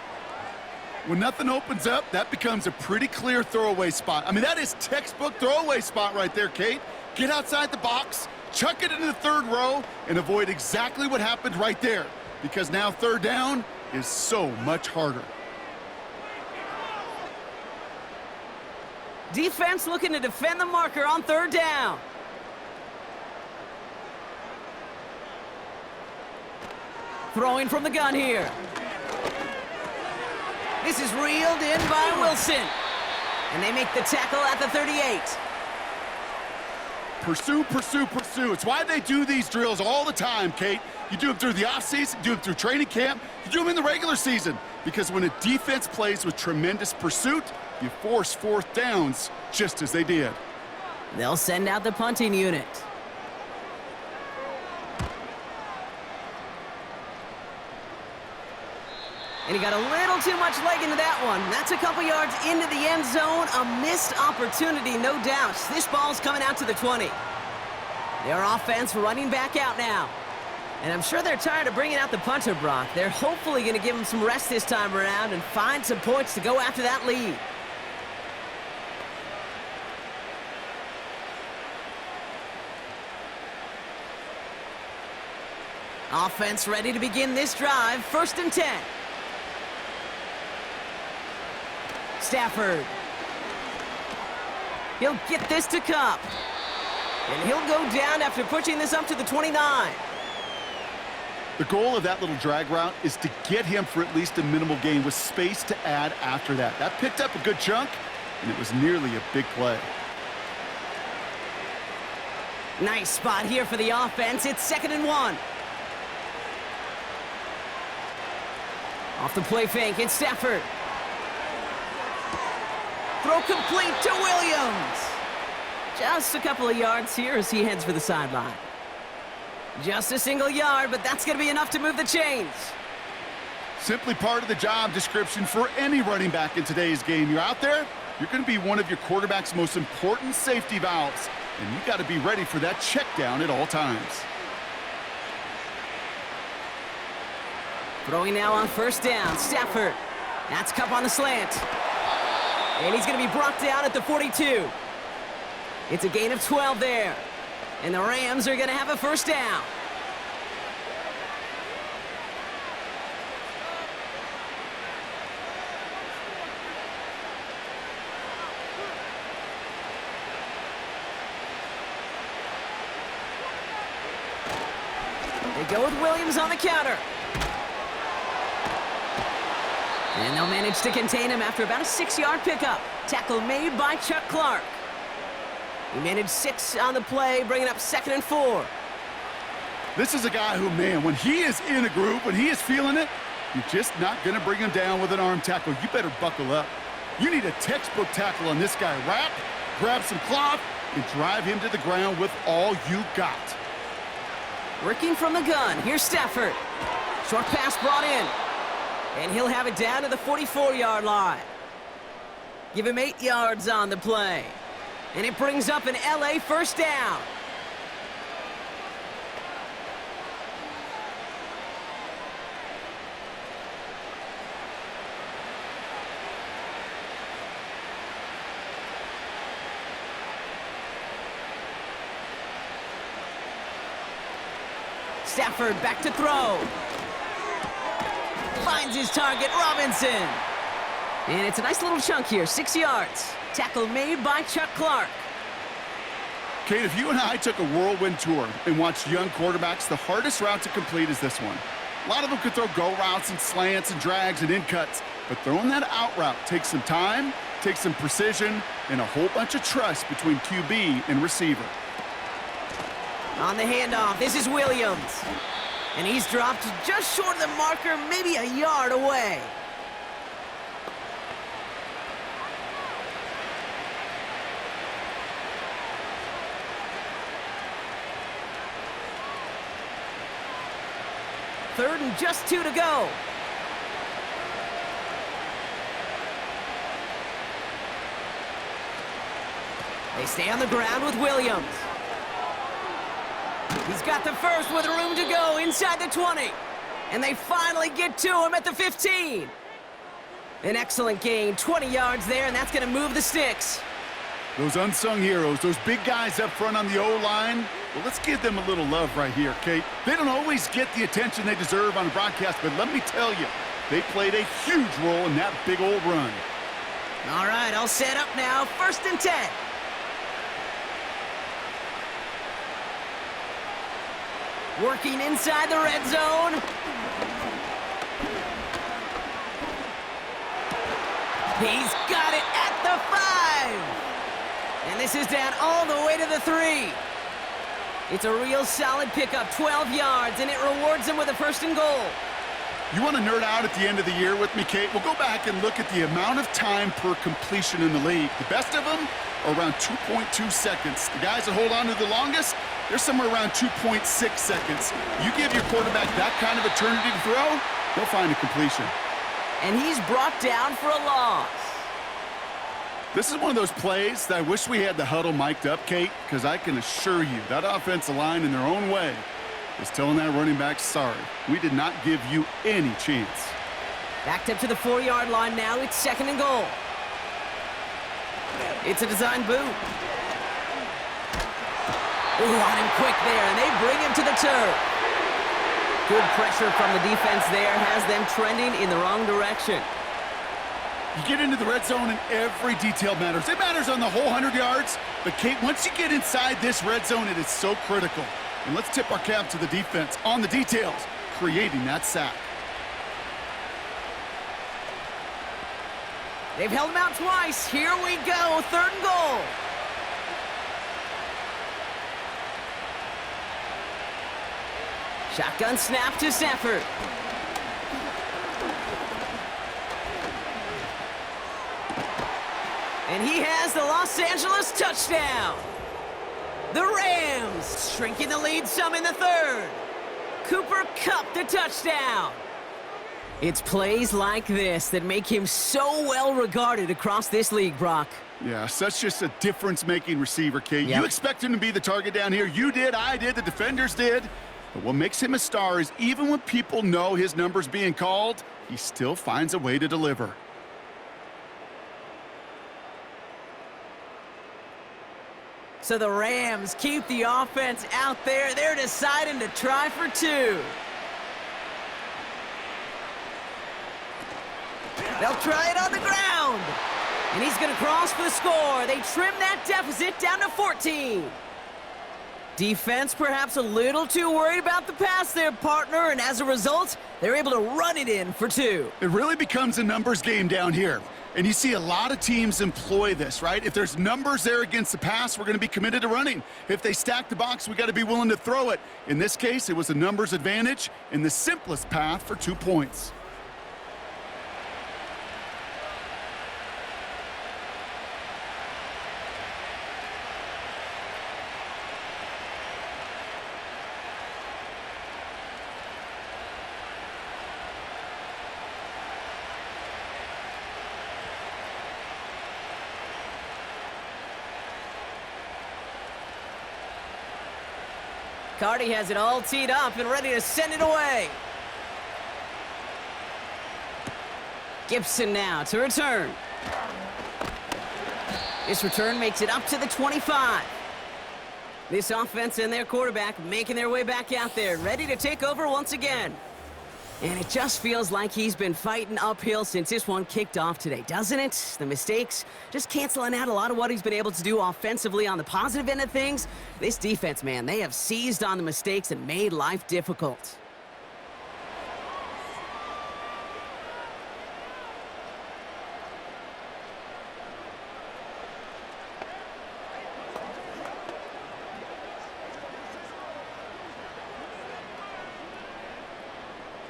When nothing opens up, that becomes a pretty clear throwaway spot. I mean, that is textbook throwaway spot right there, Kate. Get outside the box, chuck it into the 3rd row, and avoid exactly what happened right there. Because now 3rd down is so much harder. Defense looking to defend the marker on 3rd down. Throwing from the gun here. This is reeled in by Wilson. And they make the tackle at the 38. Pursue, pursue, pursue. It's why they do these drills all the time, Kate. You do them through the offseason, you do them through training camp, you do them in the regular season. Because when a defense plays with tremendous pursuit, you force fourth downs just as they did. They'll send out the punting unit. And he got a little too much leg into that one. That's a couple yards into the end zone. A missed opportunity, no doubt. This ball's coming out to the 20. Their offense running back out now. And I'm sure they're tired of bringing out the punter, Brock. They're hopefully going to give him some rest this time around and find some points to go after that lead. Offense ready to begin this drive. 1st and 10. Stafford. He'll get this to Cup. And he'll go down after pushing this up to the 29. The goal of that little drag route is to get him for at least a minimal gain with space to add after that. That picked up a good chunk, and it was nearly a big play. Nice spot here for the offense. It's 2nd and 1. Off the play fake, it's Stafford. Throw complete to Williams. Just a couple of yards here as he heads for the sideline. Just a single yard, but that's going to be enough to move the chains. Simply part of the job description for any running back in today's game. You're out there, you're going to be one of your quarterback's most important safety valves, and you've got to be ready for that check down at all times. Throwing now on 1st down, Stafford. That's Cup on the slant. And he's going to be brought down at the 42. It's a gain of 12 there. And the Rams are going to have a 1st down. They go with Williams on the counter. And they'll manage to contain him after about a 6-yard pickup. Tackle made by Chuck Clark. He managed 6 on the play, bringing up 2nd and 4. This is a guy who, man, when he is in a groove, when he is feeling it, you're just not going to bring him down with an arm tackle. You better buckle up. You need a textbook tackle on this guy. Wrap, grab some cloth, and drive him to the ground with all you got. Working from the gun, here's Stafford. Short pass brought in. And he'll have it down to the 44-yard line. Give him 8 yards on the play. And it brings up an LA 1st down. Stafford back to throw. Finds his target, Robinson. And it's a nice little chunk here, 6 yards. Tackle made by Chuck Clark. Kate, if you and I took a whirlwind tour and watched young quarterbacks, the hardest route to complete is this one. A lot of them could throw go routes and slants and drags and in cuts, but throwing that out route takes some time, takes some precision, and a whole bunch of trust between QB and receiver. On the handoff, this is Williams. And he's dropped just short of the marker, maybe a yard away. Third and just 2 to go. They stay on the ground with Williams. He's got the first with room to go inside the 20. And they finally get to him at the 15. An excellent gain, 20 yards there, and that's going to move the sticks. Those unsung heroes, those big guys up front on the O-line, well, let's give them a little love right here, Kate. They don't always get the attention they deserve on a broadcast, but let me tell you, they played a huge role in that big old run. All right, all set up now, 1st and 10. Working inside the red zone. He's got it at the 5. And this is down all the way to the 3. It's a real solid pickup, 12 yards, and it rewards him with a 1st and goal. You want to nerd out at the end of the year with me, Kate? We'll go back and look at the amount of time per completion in the league. The best of them are around 2.2 seconds. The guys that hold on to the longest, they're somewhere around 2.6 seconds. You give your quarterback that kind of eternity to throw, he'll find a completion. And he's brought down for a loss. This is one of those plays that I wish we had the huddle mic'd up, Kate, because I can assure you that offensive line in their own way is telling that running back, sorry, we did not give you any chance. Backed up to the 4-yard line now. It's 2nd and goal. It's a design boot. Ooh, on him quick there, and they bring him to the turf. Good pressure from the defense there has them trending in the wrong direction. You get into the red zone and every detail matters. It matters on the whole 100 yards, but Kate, once you get inside this red zone, it is so critical. And let's tip our cap to the defense on the details, creating that sack. They've held him out twice. Here we go, 3rd and goal. Shotgun snap to Stafford. And he has the Los Angeles touchdown. The Rams shrinking the lead some in the 3rd. Cooper Kupp the touchdown. It's plays like this that make him so well regarded across this league, Brock. Yeah, such just a difference-making receiver, Kate. Yep. You expect him to be the target down here. You did, I did, the defenders did. But what makes him a star is even when people know his number's being called, he still finds a way to deliver. So the Rams keep the offense out there. They're deciding to try for 2. They'll try it on the ground. And he's going to cross for the score. They trim that deficit down to 14. Defense perhaps a little too worried about the pass there, partner, and as a result, they're able to run it in for 2. It really becomes a numbers game down here. And you see a lot of teams employ this, right? If there's numbers there against the pass, we're going to be committed to running. If they stack the box, we got to be willing to throw it. In this case, it was a numbers advantage and the simplest path for 2 points. Cardi has it all teed up and ready to send it away. Gibson now to return. This return makes it up to the 25. This offense and their quarterback making their way back out there, ready to take over once again. And it just feels like he's been fighting uphill since this one kicked off today, doesn't it? The mistakes just canceling out a lot of what he's been able to do offensively on the positive end of things. This defense, man, they have seized on the mistakes and made life difficult.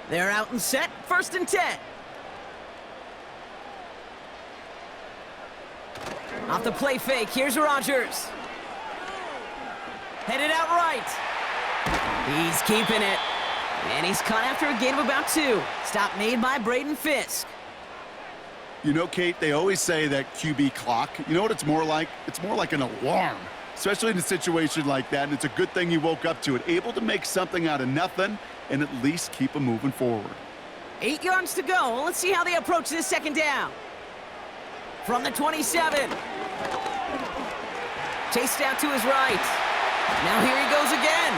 They're out and set, 1st and 10. Off the play fake, here's Rodgers. Headed out right. He's keeping it. And he's caught after a gain of about 2. Stop made by Braden Fisk. You know, Kate, they always say that QB clock. You know what it's more like? It's more like an alarm, especially in a situation like that. And it's a good thing you woke up to it, able to make something out of nothing and at least keep them moving forward. 8 yards to go. Let's see how they approach this 2nd down. From the 27. Chased out to his right. Now here he goes again.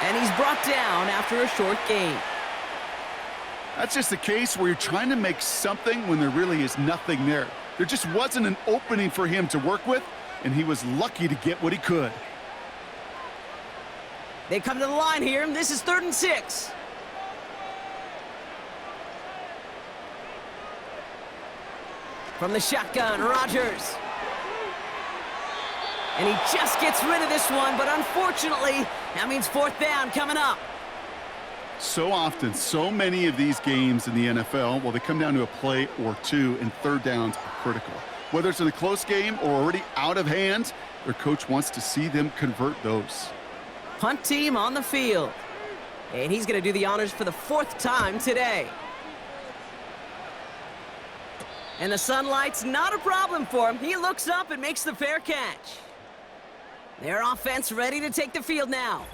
And he's brought down after a short gain. That's just a case where you're trying to make something when there really is nothing there. There just wasn't an opening for him to work with, and he was lucky to get what he could. They come to the line here, and this is 3rd and 6. From the shotgun, Rodgers. And he just gets rid of this one, but unfortunately, that means fourth down coming up. So often, so many of these games in the NFL, well, they come down to a play or two, and third downs are critical. Whether it's in a close game or already out of hand, their coach wants to see them convert those. Punt team on the field. And he's going to do the honors for the fourth time today. And the sunlight's not a problem for him. He looks up and makes the fair catch. Their offense ready to take the field now.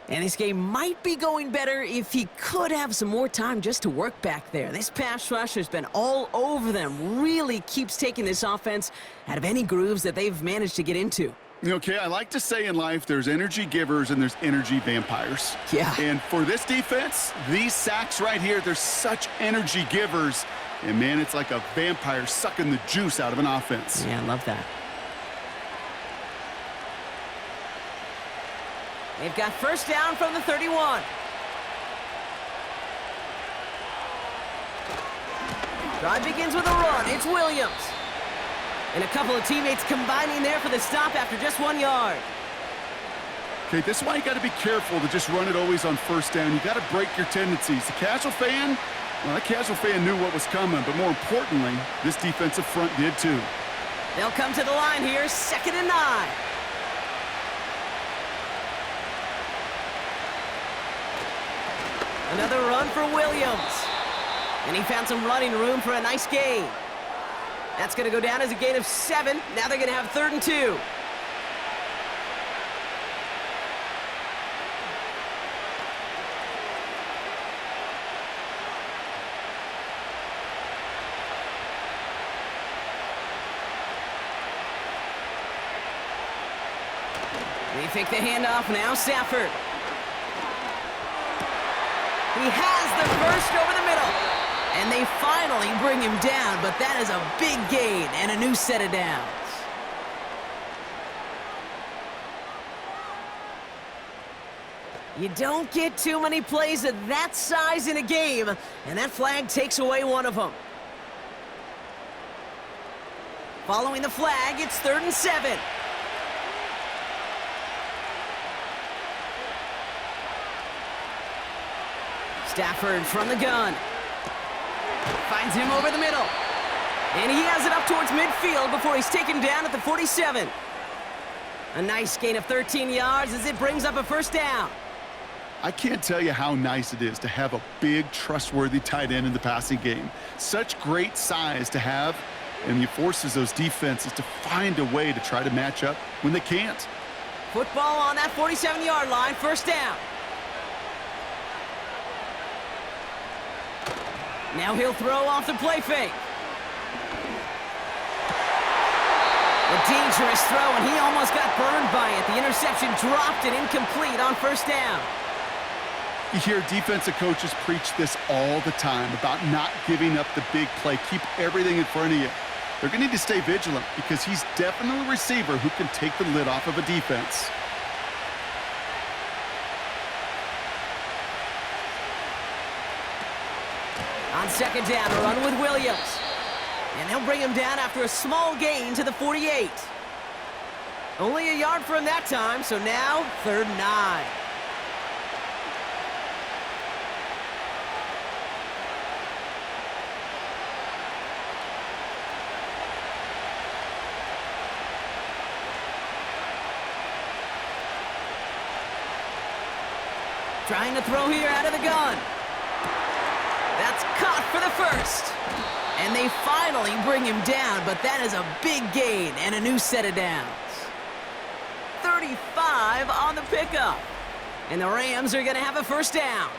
And this game might be going better if he could have some more time just to work back there. This pass rush has been all over them. Really keeps taking this offense out of any grooves that they've managed to get into. Okay, I like to say in life there's energy givers and there's energy vampires. Yeah. And for this defense, these sacks right here, they're such energy givers. And, man, it's like a vampire sucking the juice out of an offense. Yeah, I love that. They've got first down from the 31. Drive begins with a run. It's Williams. And a couple of teammates combining there for the stop after just 1 yard. Okay, this is why you got to be careful to just run it always on first down. You got to break your tendencies. The casual fan, well, that casual fan knew what was coming, but more importantly, this defensive front did too. They'll come to the line here, 2nd and 9. Another run for Williams. And he found some running room for a nice gain. That's going to go down as a gain of 7. Now they're going to have 3rd and 2. They fake the handoff now, Stafford. He has the first over the middle. And they finally bring him down, but that is a big gain and a new set of downs. You don't get too many plays of that size in a game, and that flag takes away one of them. Following the flag, it's 3rd and 7. Stafford from the gun. Finds him over the middle. And he has it up towards midfield before he's taken down at the 47. A nice gain of 13 yards as it brings up a first down. I can't tell you how nice it is to have a big, trustworthy tight end in the passing game. Such great size to have, and he forces those defenses to find a way to try to match up when they can't. Football on that 47-yard line, first down. Now he'll throw off the play fake. A dangerous throw, and he almost got burned by it. The interception dropped and incomplete on first down. You hear defensive coaches preach this all the time about not giving up the big play. Keep everything in front of you. They're going to need to stay vigilant because he's definitely a receiver who can take the lid off of a defense. On second down, a run with Williams. And they'll bring him down after a small gain to the 48. Only a yard for him that time, so now 3rd and 9. Trying to throw here out of the gun. That's caught for the first. And they finally bring him down, but that is a big gain and a new set of downs. 35 on the pickup. And the Rams are going to have a first down.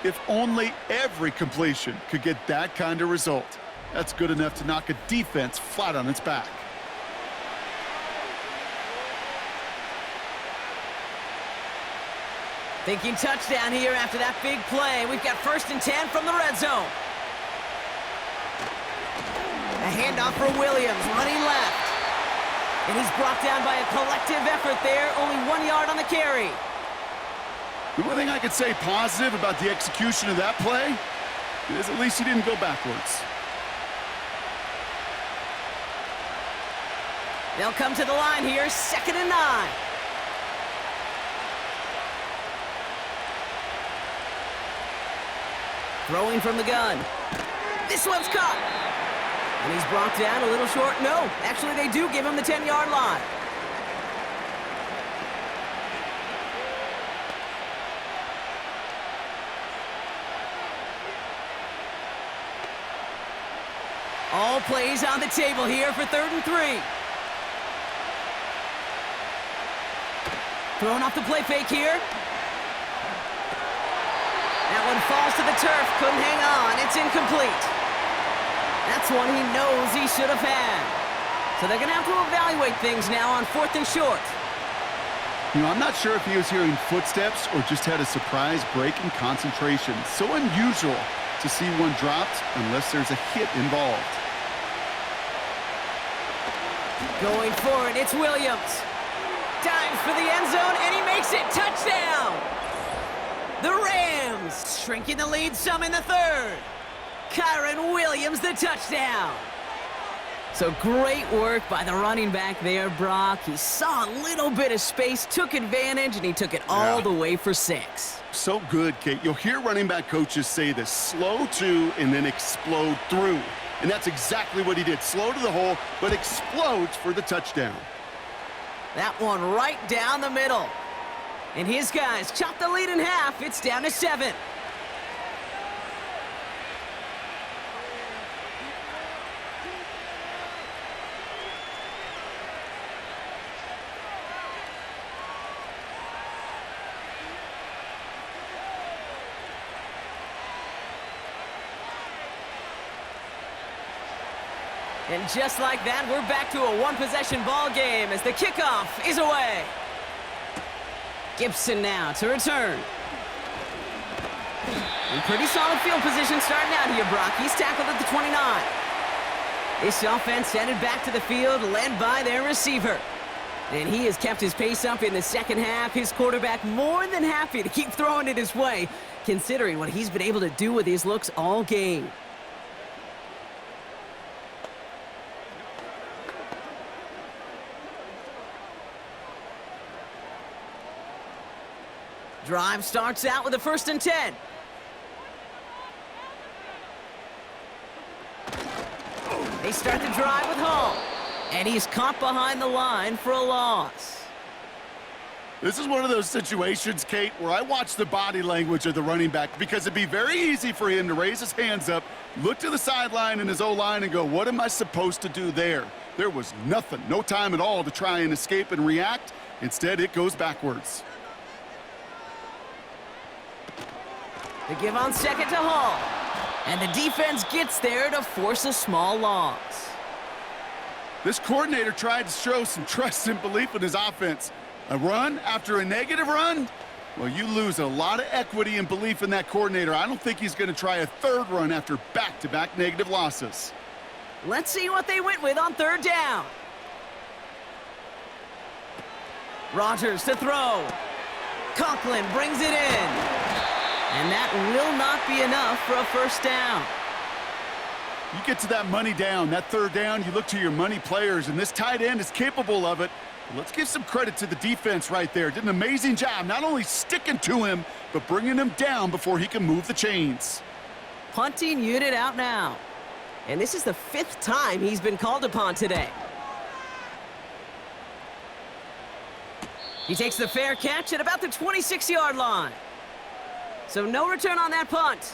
If only every completion could get that kind of result. That's good enough to knock a defense flat on its back. Thinking touchdown here after that big play. We've got 1st and 10 from the red zone. A handoff for Williams, running left. And he's brought down by a collective effort there. Only 1 yard on the carry. The only thing I could say positive about the execution of that play is at least he didn't go backwards. They'll come to the line here, 2nd and 9. Throwing from the gun. This one's caught. And he's brought down a little short. No, actually they do give him the 10-yard line. All plays on the table here for 3rd and 3. Throwing off the play fake here. That one falls to the turf. Couldn't hang on. It's incomplete. That's one he knows he should have had. So they're going to have to evaluate things now on 4th and short. You know, I'm not sure if he was hearing footsteps or just had a surprise break in concentration. So unusual to see one dropped unless there's a hit involved. Going for it, it's Williams. Dives for the end zone, and he makes it. Touchdown! The Rams shrinking the lead some in the 3rd. Kyron Williams, the touchdown. So great work by the running back there, Brock. He saw a little bit of space, took advantage, and he took it all the way for 6. So good, Kate. You'll hear running back coaches say this: slow to and then explode through. And that's exactly what he did. Slow to the hole, but explodes for the touchdown. That one right down the middle. And his guys chop the lead in half. It's down to 7. And just like that, we're back to a one-possession ball game as the kickoff is away. Gibson now to return. In pretty solid field position starting out here, Brock. He's tackled at the 29. This offense headed back to the field, led by their receiver. And he has kept his pace up in the 2nd half. His quarterback more than happy to keep throwing it his way, considering what he's been able to do with his looks all game. Drive starts out with a 1st and 10. They start the drive with Hall. And he's caught behind the line for a loss. This is one of those situations, Kate, where I watch the body language of the running back, because it'd be very easy for him to raise his hands up, look to the sideline in his O-line and go, what am I supposed to do there? There was nothing, no time at all to try and escape and react. Instead, it goes backwards. They give on 2nd to Hall. And the defense gets there to force a small loss. This coordinator tried to show some trust and belief in his offense. A run after a negative run? Well, you lose a lot of equity and belief in that coordinator. I don't think he's going to try a 3rd run after back-to-back negative losses. Let's see what they went with on 3rd down. Rodgers to throw. Conklin brings it in. And that will not be enough for a 1st down. You get to that money down, that 3rd down, you look to your money players, and this tight end is capable of it. Let's give some credit to the defense right there. Did an amazing job, not only sticking to him, but bringing him down before he can move the chains. Punting unit out now. And this is the 5th time he's been called upon today. He takes the fair catch at about the 26-yard line. So no return on that punt.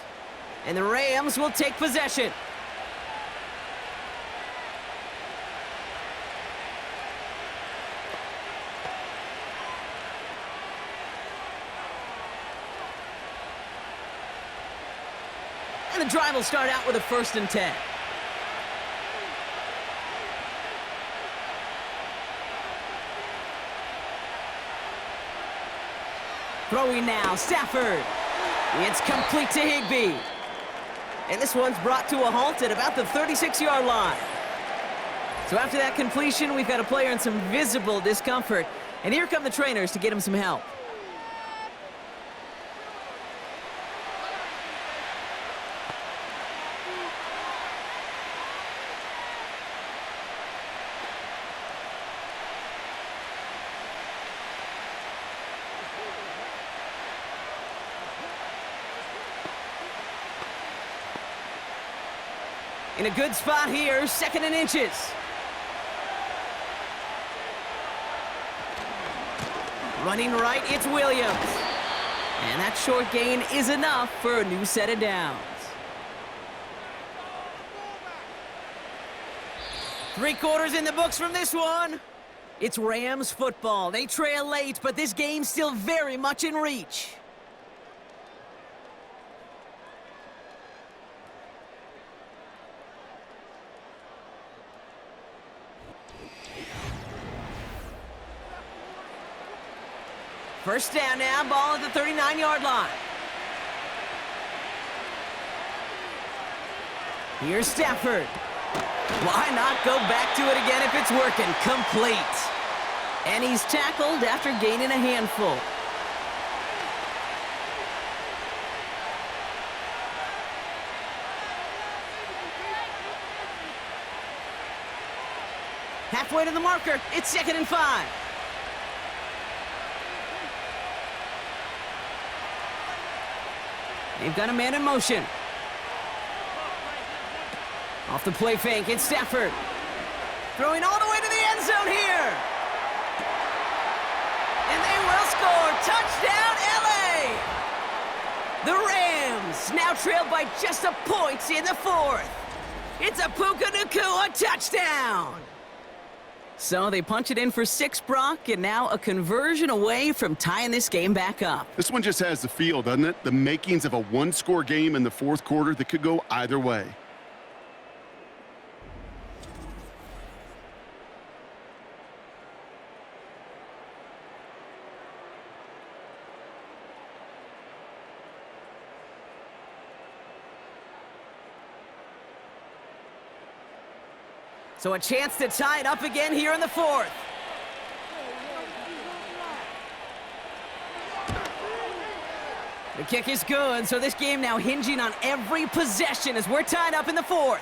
And the Rams will take possession. And the drive will start out with a 1st and 10. Throwing now, Stafford. It's complete to Higbee. And this one's brought to a halt at about the 36-yard line. So after that completion, we've got a player in some visible discomfort. And here come the trainers to get him some help. In a good spot here, 2nd and inches. Running right, it's Williams. And that short gain is enough for a new set of downs. 3 quarters in the books from this one. It's Rams football. They trail late, but this game's still very much in reach. First down now, ball at the 39-yard line. Here's Stafford. Why not go back to it again if it's working? Complete. And he's tackled after gaining a handful. Halfway to the marker, it's 2nd and 5. They've got a man in motion. Off the play fake, it's Stafford. Throwing all the way to the end zone here. And they will score. Touchdown, LA! The Rams now trailed by just a point in the 4th. It's a Puka Nacua touchdown. So they punch it in for 6, Brock, and now a conversion away from tying this game back up. This one just has the feel, doesn't it? The makings of a one-score game in the 4th quarter that could go either way. So a chance to tie it up again here in the 4th. The kick is good, so this game now hinging on every possession as we're tied up in the 4th.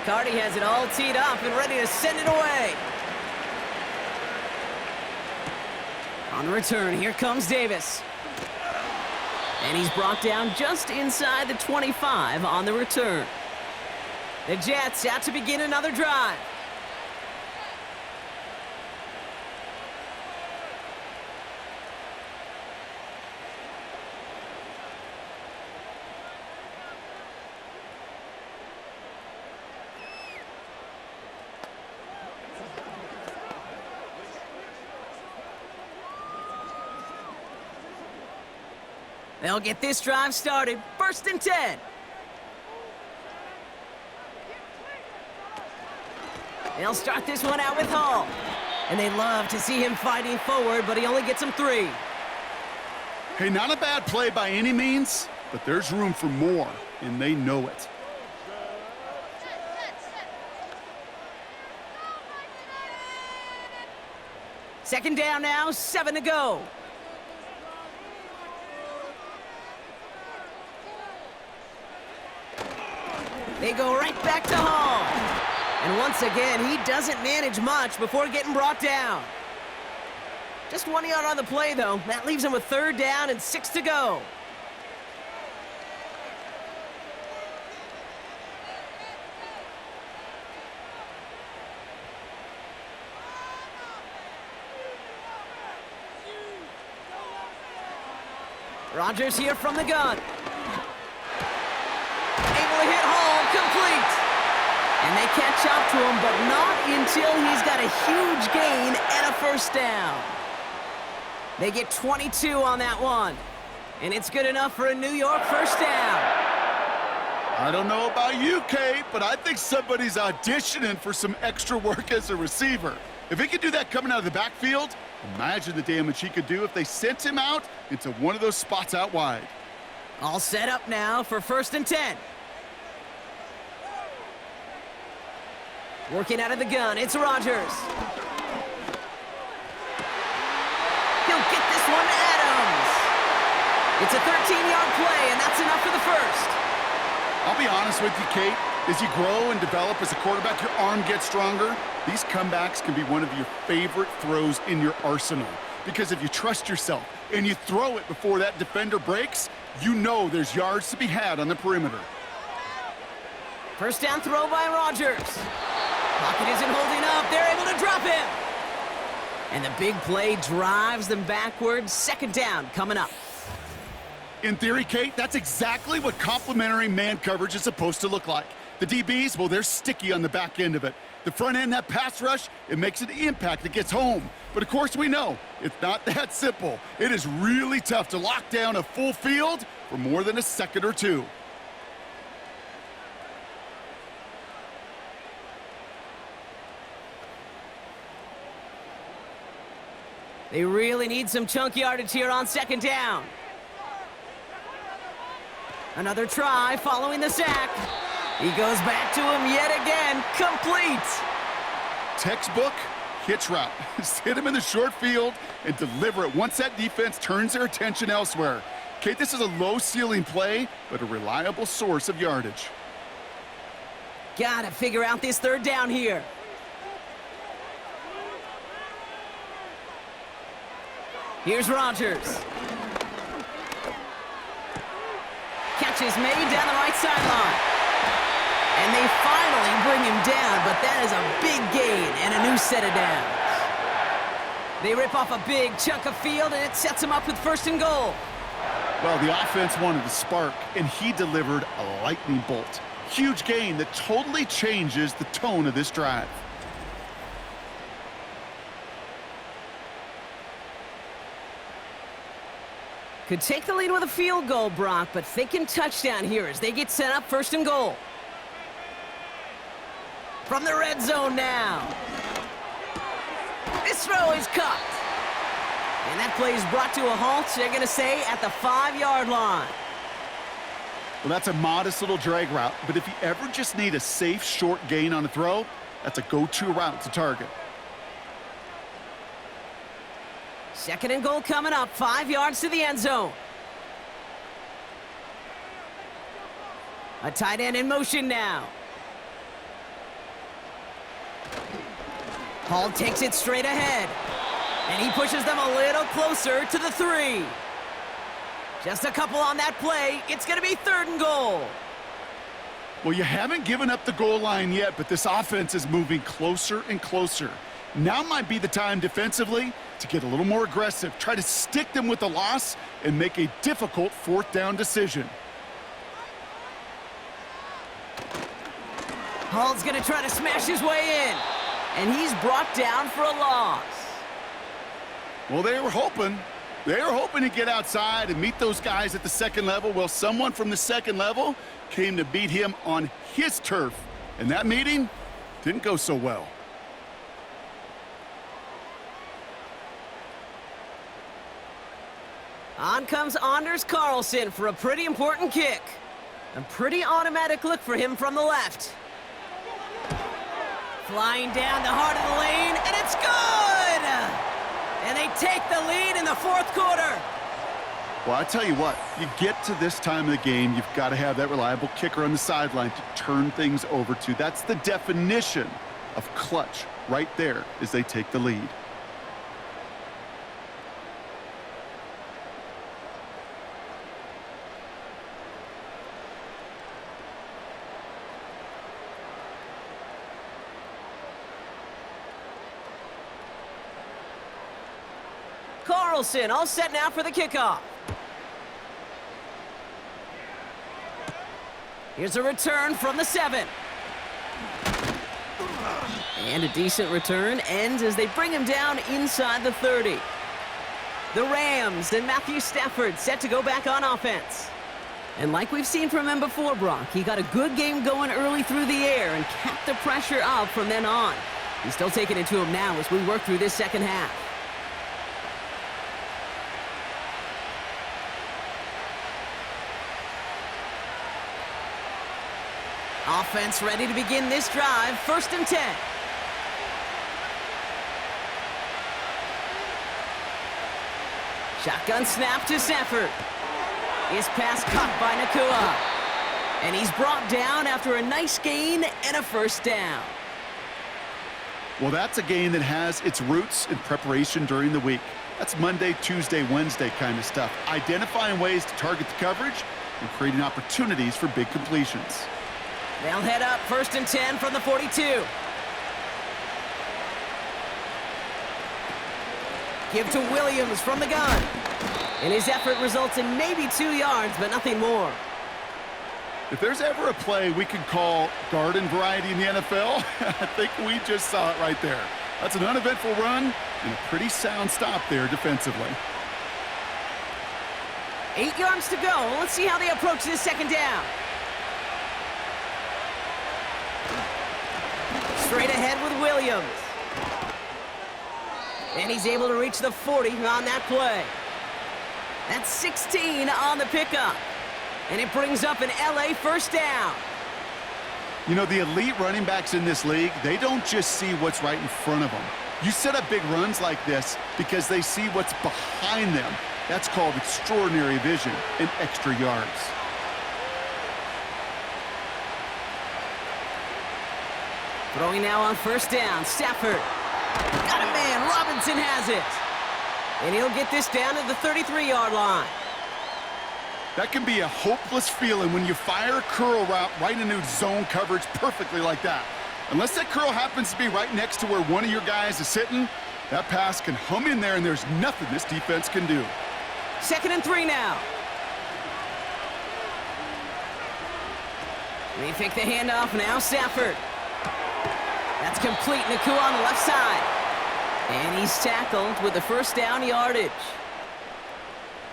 Cardi has it all teed up and ready to send it away. On the return, here comes Davis. And he's brought down just inside the 25 on the return. The Jets out to begin another drive. They'll get this drive started. 1st and 10. They'll start this one out with Hall. And they love to see him fighting forward, but he only gets them 3. Hey, not a bad play by any means, but there's room for more, and they know it. Second down now, 7 to go. They go right back to Hall. And once again, he doesn't manage much before getting brought down. Just 1 yard on the play, though. That leaves him with 3rd down and 6 to go. Rodgers here from the gun. Able to hit Hall, complete. And they catch up to him, but not until he's got a huge gain and a 1st down. They get 22 on that one. And it's good enough for a New York 1st down. I don't know about you, Kate, but I think somebody's auditioning for some extra work as a receiver. If he could do that coming out of the backfield, imagine the damage he could do if they sent him out into one of those spots out wide. All set up now for 1st and 10. Working out of the gun, it's Rodgers. He'll get this one to Adams. It's a 13-yard play, and that's enough for the first. I'll be honest with you, Kate. As you grow and develop as a quarterback, your arm gets stronger. These comebacks can be one of your favorite throws in your arsenal. Because if you trust yourself and you throw it before that defender breaks, you know there's yards to be had on the perimeter. First down throw by Rodgers. Pocket isn't holding up. They're able to drop him. And the big play drives them backwards. Second down coming up. In theory, Kate, that's exactly what complementary man coverage is supposed to look like. The DBs, well, they're sticky on the back end of it. The front end, that pass rush, it makes an impact. It gets home. But of course we know it's not that simple. It is really tough to lock down a full field for more than a second or two. They really need some chunk yardage here on second down. Another try following the sack. He goes back to him yet again. Complete. Textbook hitch route. Just hit him in the short field and deliver it once that defense turns their attention elsewhere. Kate, this is a low-ceiling play, but a reliable source of yardage. Gotta figure out this third down here. Here's Rodgers. Catch is made down the right sideline. And they finally bring him down, but that is a big gain and a new set of downs. They rip off a big chunk of field, and it sets them up with first and goal. Well, the offense wanted to spark, and he delivered a lightning bolt. Huge gain that totally changes the tone of this drive. Could take the lead with a field goal, Brock, but thinking touchdown here as they get set up first and goal. From the red zone now. This throw is caught. And that play is brought to a halt, they're going to say, at the 5-yard line. Well, that's a modest little drag route, but if you ever just need a safe, short gain on a throw, that's a go-to route to target. Second and goal coming up, 5 yards to the end zone. A tight end in motion now. Hall takes it straight ahead. And he pushes them a little closer to the 3. Just a couple on that play. It's going to be third and goal. Well, you haven't given up the goal line yet, but this offense is moving closer and closer. Now might be the time defensively to get a little more aggressive, try to stick them with the loss, and make a difficult fourth down decision. Hall's going to try to smash his way in, and he's brought down for a loss. Well, they were hoping to get outside and meet those guys at the second level. Well, someone from the second level came to beat him on his turf, and that meeting didn't go so well. On comes Anders Carlson for a pretty important kick. A pretty automatic look for him from the left. Flying down the heart of the lane, and it's good! And they take the lead in the fourth quarter. Well, I tell you what, you get to this time of the game, you've got to have that reliable kicker on the sideline to turn things over to. That's the definition of clutch right there as they take the lead. Carlson all set now for the kickoff. Here's a return from the 7. And a decent return ends as they bring him down inside the 30. The Rams and Matthew Stafford set to go back on offense. And like we've seen from him before, Brock, he got a good game going early through the air and kept the pressure up from then on. He's still taking it to him now as we work through this second half. Offense ready to begin this drive. 1st and 10. Shotgun snap to Stafford. His pass caught by Nakua. And he's brought down after a nice gain and a 1st down. Well, that's a gain that has its roots in preparation during the week. That's Monday, Tuesday, Wednesday kind of stuff. Identifying ways to target the coverage and creating opportunities for big completions. They'll head up 1st and 10 from the 42. Give to Williams from the gun. And his effort results in maybe 2 yards, but nothing more. If there's ever a play we can call garden variety in the NFL, I think we just saw it right there. That's an uneventful run and a pretty sound stop there defensively. 8 yards to go. Let's see how they approach this 2nd down. Straight ahead with Williams. And he's able to reach the 40 on that play. That's 16 on the pickup. And it brings up an LA 1st down. You know, the elite running backs in this league, they don't just see what's right in front of them. You set up big runs like this because they see what's behind them. That's called extraordinary vision and extra yards. Throwing now on 1st down. Stafford. Got a man. Robinson has it. And he'll get this down to the 33-yard line. That can be a hopeless feeling when you fire a curl route right into zone coverage perfectly like that. Unless that curl happens to be right next to where one of your guys is sitting, that pass can hum in there and there's nothing this defense can do. 2nd and 3 now. They pick the handoff now. Stafford. That's complete. Nakua on the left side. And he's tackled with the 1st down yardage.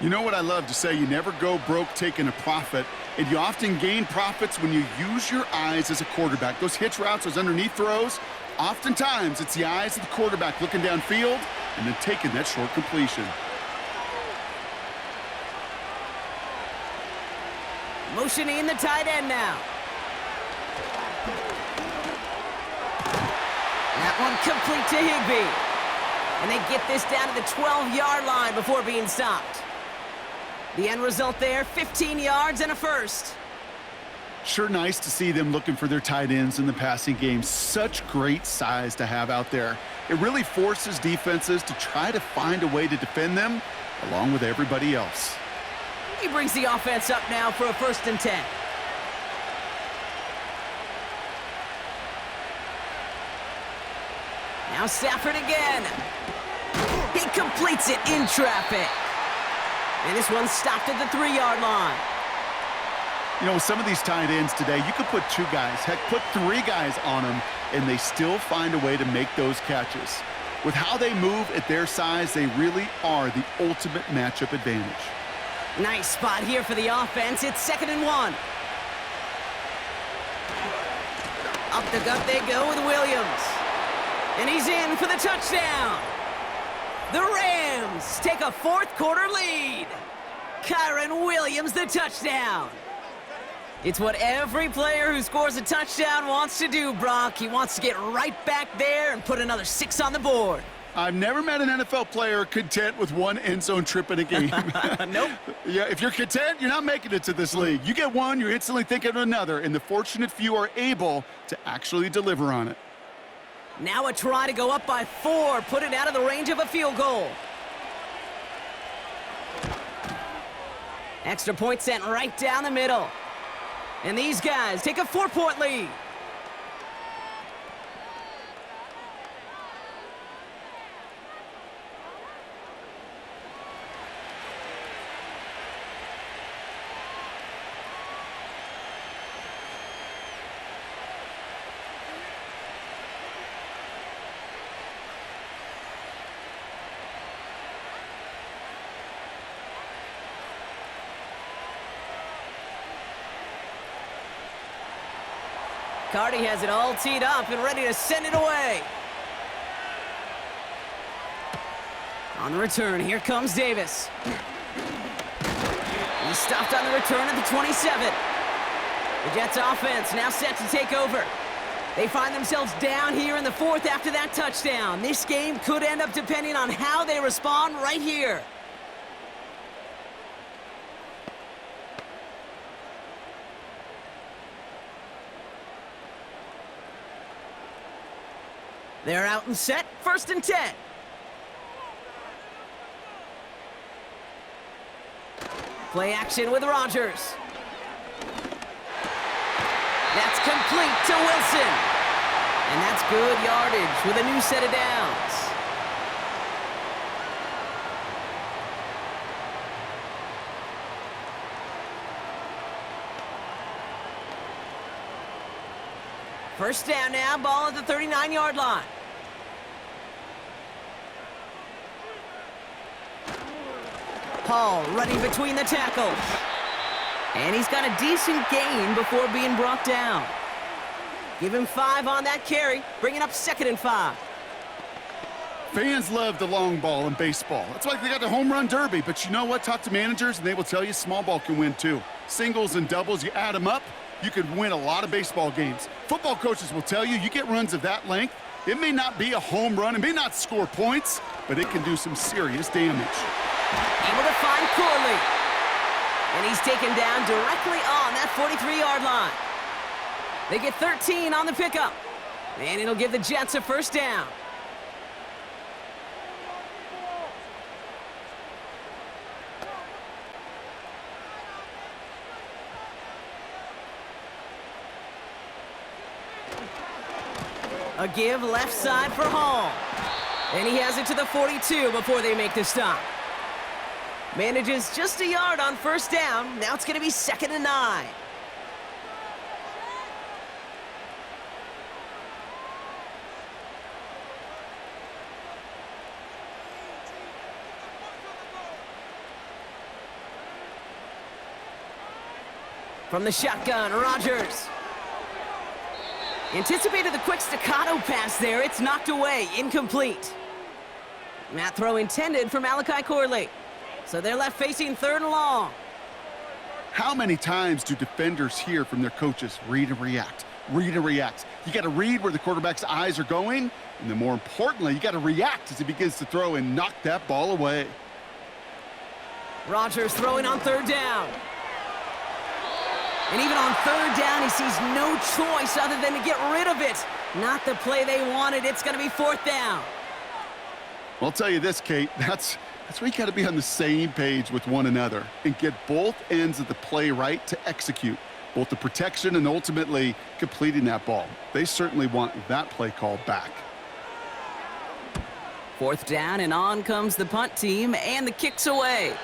You know what I love to say? You never go broke taking a profit, and you often gain profits when you use your eyes as a quarterback. Those hitch routes, those underneath throws, oftentimes it's the eyes of the quarterback looking downfield and then taking that short completion. Motioning the tight end now. That one complete to Higbee. And they get this down to the 12-yard line before being stopped. The end result there, 15 yards and a 1st. Sure nice to see them looking for their tight ends in the passing game. Such great size to have out there. It really forces defenses to try to find a way to defend them along with everybody else. He brings the offense up now for a 1st and 10. Now Stafford again. He completes it in traffic. And this one's stopped at the 3-yard line. You know, with some of these tight ends today, you could put 2 guys, heck, put 3 guys on them, and they still find a way to make those catches. With how they move at their size, they really are the ultimate matchup advantage. Nice spot here for the offense. It's 2nd and 1. Up the gut they go with Williams. And he's in for the touchdown. The Rams take a 4th quarter lead. Kyren Williams, the touchdown. It's what every player who scores a touchdown wants to do, Brock. He wants to get right back there and put another 6 on the board. I've never met an NFL player content with 1 end zone trip in a game. Nope. Yeah, if you're content, you're not making it to this league. You get 1, you're instantly thinking of another, and the fortunate few are able to actually deliver on it. Now a try to go up by 4, put it out of the range of a field goal. Extra point sent right down the middle. And these guys take a 4-point lead. Cardi has it all teed up and ready to send it away. On the return, here comes Davis. He's stopped on the return at the 27. The Jets offense now set to take over. They find themselves down here in the fourth after that touchdown. This game could end up depending on how they respond right here. They're out and set, 1st and 10. Play action with Rodgers. That's complete to Wilson. And that's good yardage with a new set of downs. First down now, ball at the 39-yard line. Hall running between the tackles. And he's got a decent gain before being brought down. Give him 5 on that carry, bringing up 2nd and 5. Fans love the long ball in baseball. That's why they got the home run derby. But you know what? Talk to managers, and they will tell you small ball can win too. Singles and doubles, you add them up, you could win a lot of baseball games. Football coaches will tell you, you get runs of that length, it may not be a home run, it may not score points, but it can do some serious damage. Able to find Corley. And he's taken down directly on that 43-yard line. They get 13 on the pickup. And it'll give the Jets a first down. A give left side for Hall. And he has it to the 42 before they make the stop. Manages just a yard on first down. Now it's going to be 2nd and 9. From the shotgun, Rodgers. Anticipated the quick staccato pass there. It's knocked away, incomplete. That throw intended for Malachi Corley. So they're left facing 3rd and long. How many times do defenders hear from their coaches, read and react, read and react? You got to read where the quarterback's eyes are going, and then more importantly, you got to react as he begins to throw and knock that ball away. Rodgers throwing on 3rd down. And even on 3rd down, he sees no choice other than to get rid of it. Not the play they wanted. It's going to be 4th down. Well, I'll tell you this, Kate, that's where you got to be on the same page with one another and get both ends of the play right to execute, both the protection and ultimately completing that ball. They certainly want that play call back. 4th down, and on comes the punt team, and the kick's away.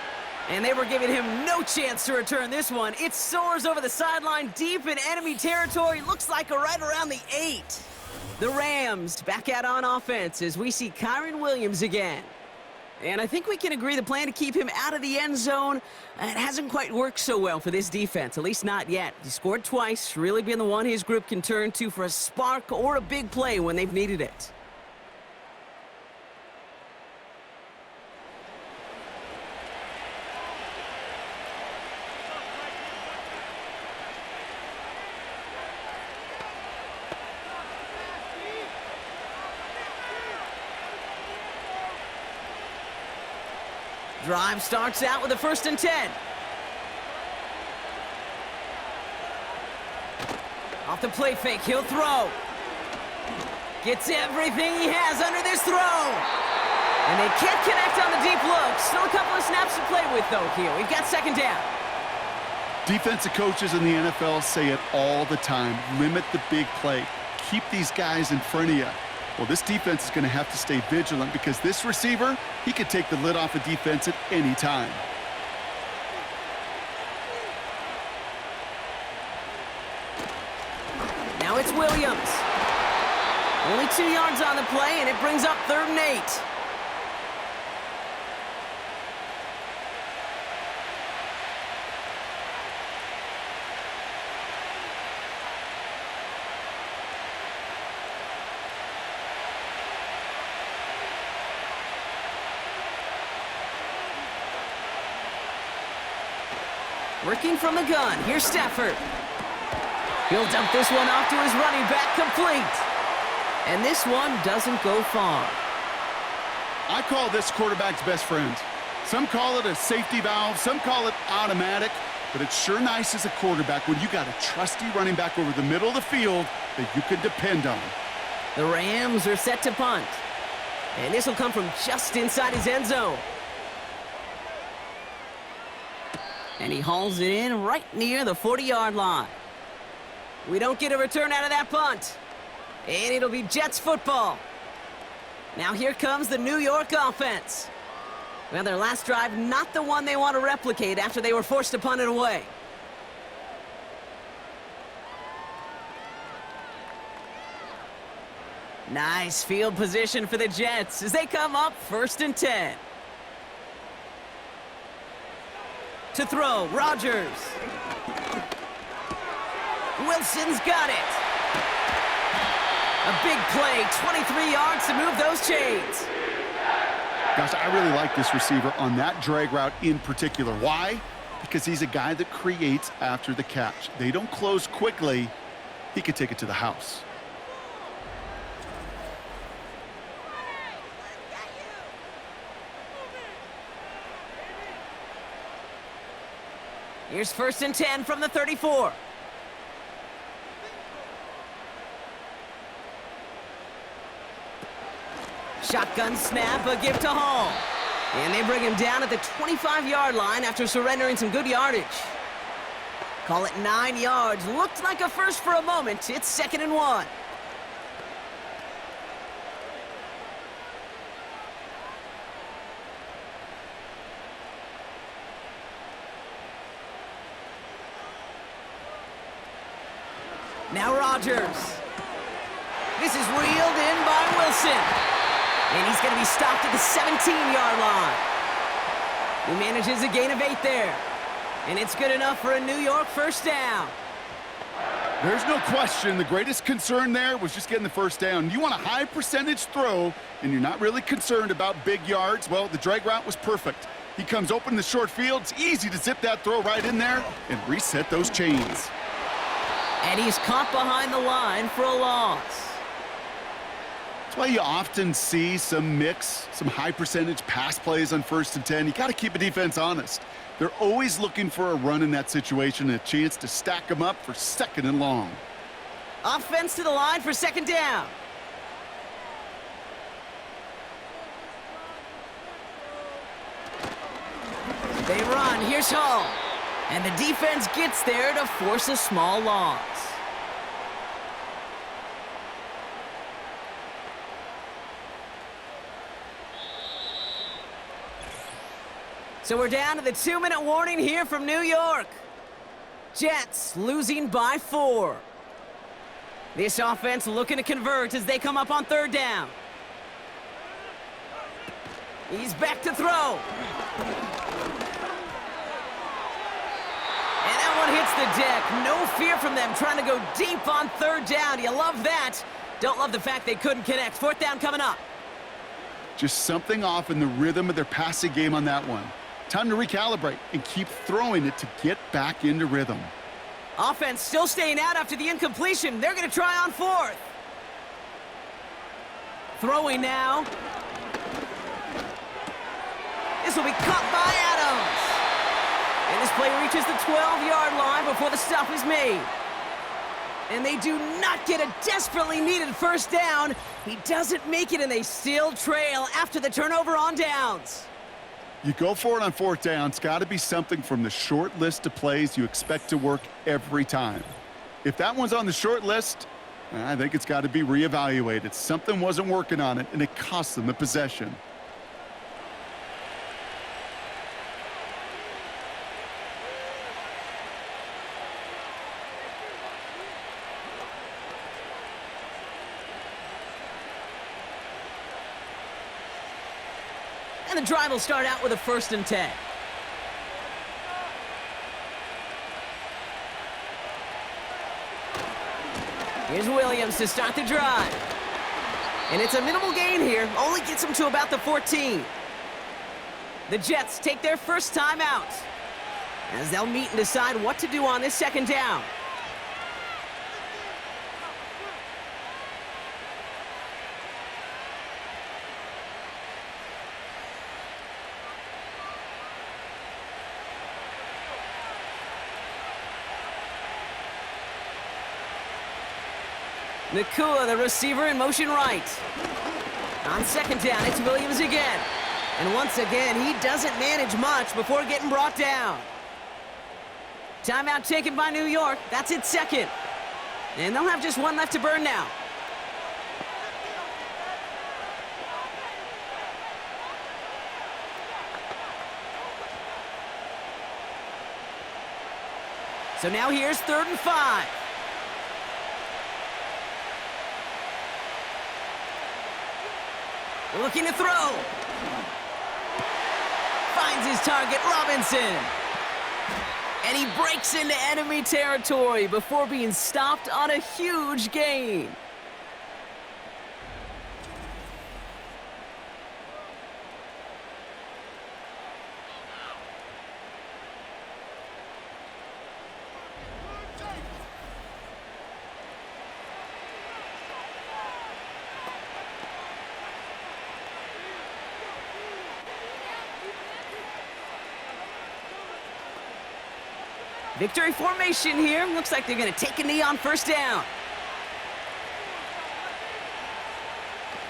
And they were giving him no chance to return this one. It soars over the sideline deep in enemy territory. Looks like right around the 8. The Rams back out on offense as we see Kyren Williams again. And I think we can agree the plan to keep him out of the end zone, it hasn't quite worked so well for this defense, at least not yet. He scored twice, really being the one his group can turn to for a spark or a big play when they've needed it. Drive starts out with a 1st and 10. Off the play fake, he'll throw. Gets everything he has under this throw. And they can't connect on the deep look. Still a couple of snaps to play with, though, here. We've got 2nd down. Defensive coaches in the NFL say it all the time. Limit the big play. Keep these guys in front of you. Well, this defense is going to have to stay vigilant because this receiver, he could take the lid off a defense at any time. Now it's Williams. Only 2 yards on the play, and it brings up 3rd and 8. Working from the gun, here's Stafford. He'll dump this one off to his running back, complete. And this one doesn't go far. I call this quarterback's best friend. Some call it a safety valve, some call it automatic, but it's sure nice as a quarterback when you got a trusty running back over the middle of the field that you can depend on. The Rams are set to punt. And this will come from just inside his end zone. And he hauls it in right near the 40-yard line. We don't get a return out of that punt. And it'll be Jets football. Now here comes the New York offense. Well, their last drive, not the one they want to replicate after they were forced to punt it away. Nice field position for the Jets as they come up 1st and 10. To throw, Rodgers. Wilson's got it. A big play, 23 yards to move those chains. Gosh, I really like this receiver on that drag route in particular. Why? Because he's a guy that creates after the catch. They don't close quickly. He could take it to the house. Here's 1st and 10 from the 34. Shotgun snap, a give to Hall. And they bring him down at the 25-yard line after surrendering some good yardage. Call it 9 yards. Looked like a first for a moment. It's 2nd and 1. Now Rodgers. This is reeled in by Wilson. And he's going to be stopped at the 17-yard line. He manages a gain of 8 there. And it's good enough for a New York 1st down. There's no question the greatest concern there was just getting the 1st down. You want a high percentage throw, and you're not really concerned about big yards. Well, the drag route was perfect. He comes open in the short field. It's easy to zip that throw right in there and reset those chains. And he's caught behind the line for a loss. That's why you often see some mix, some high percentage pass plays on 1st and 10. You got to keep a defense honest. They're always looking for a run in that situation and a chance to stack them up for 2nd and long. Offense to the line for 2nd down. They run. Here's Hall. And the defense gets there to force a small loss. So we're down to the 2-minute warning here from New York. Jets losing by 4. This offense looking to convert as they come up on 3rd down. He's back to throw. And that one hits the deck. No fear from them trying to go deep on 3rd down. You love that. Don't love the fact they couldn't connect. 4th down coming up. Just something off in the rhythm of their passing game on that one. Time to recalibrate and keep throwing it to get back into rhythm. Offense still staying out after the incompletion. They're going to try on 4th. Throwing now. This will be caught by Adams. And this play reaches the 12-yard line before the stop is made. And they do not get a desperately needed 1st down. He doesn't make it, and they still trail after the turnover on downs. You go for it on 4th down. It's got to be something from the short list of plays you expect to work every time. If that one's on the short list, I think it's got to be reevaluated. Something wasn't working on it, and it cost them the possession. And the drive will start out with a 1st and 10. Here's Williams to start the drive. And it's a minimal gain here. Only gets them to about the 14. The Jets take their 1st time out as they'll meet and decide what to do on this 2nd down. Nakua, the receiver, in motion right. On second down, it's Williams again. And once again, he doesn't manage much before getting brought down. Timeout taken by New York. That's its second. And they'll have just one left to burn now. So now here's 3rd and 5. Looking to throw. Finds his target, Robinson. And he breaks into enemy territory before being stopped on a huge gain. Victory formation here. Looks like they're going to take a knee on first down.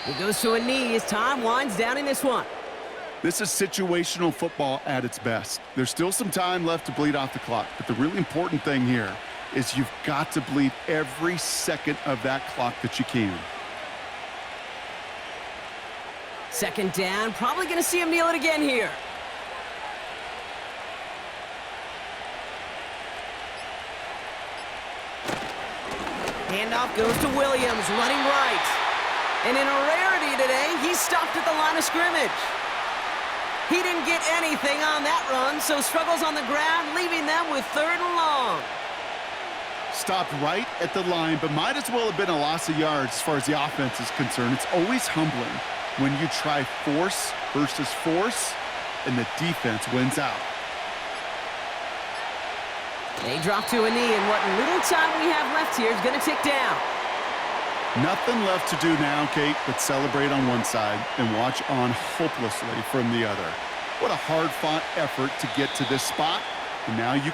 He goes to a knee as time winds down in this one. This is situational football at its best. There's still some time left to bleed off the clock, but the really important thing here is you've got to bleed every second of that clock that you can. Second down, probably going to see him kneel it again here. Handoff goes to Williams, running right. And in a rarity today, he's stopped at the line of scrimmage. He didn't get anything on that run, so struggles on the ground, leaving them with 3rd and long. Stopped right at the line, but might as well have been a loss of yards as far as the offense is concerned. It's always humbling when you try force versus force, and the defense wins out. They drop to a knee, and what little time we have left here is going to tick down. Nothing left to do now, Kate, but celebrate on one side and watch on hopelessly from the other. What a hard-fought effort to get to this spot, and now you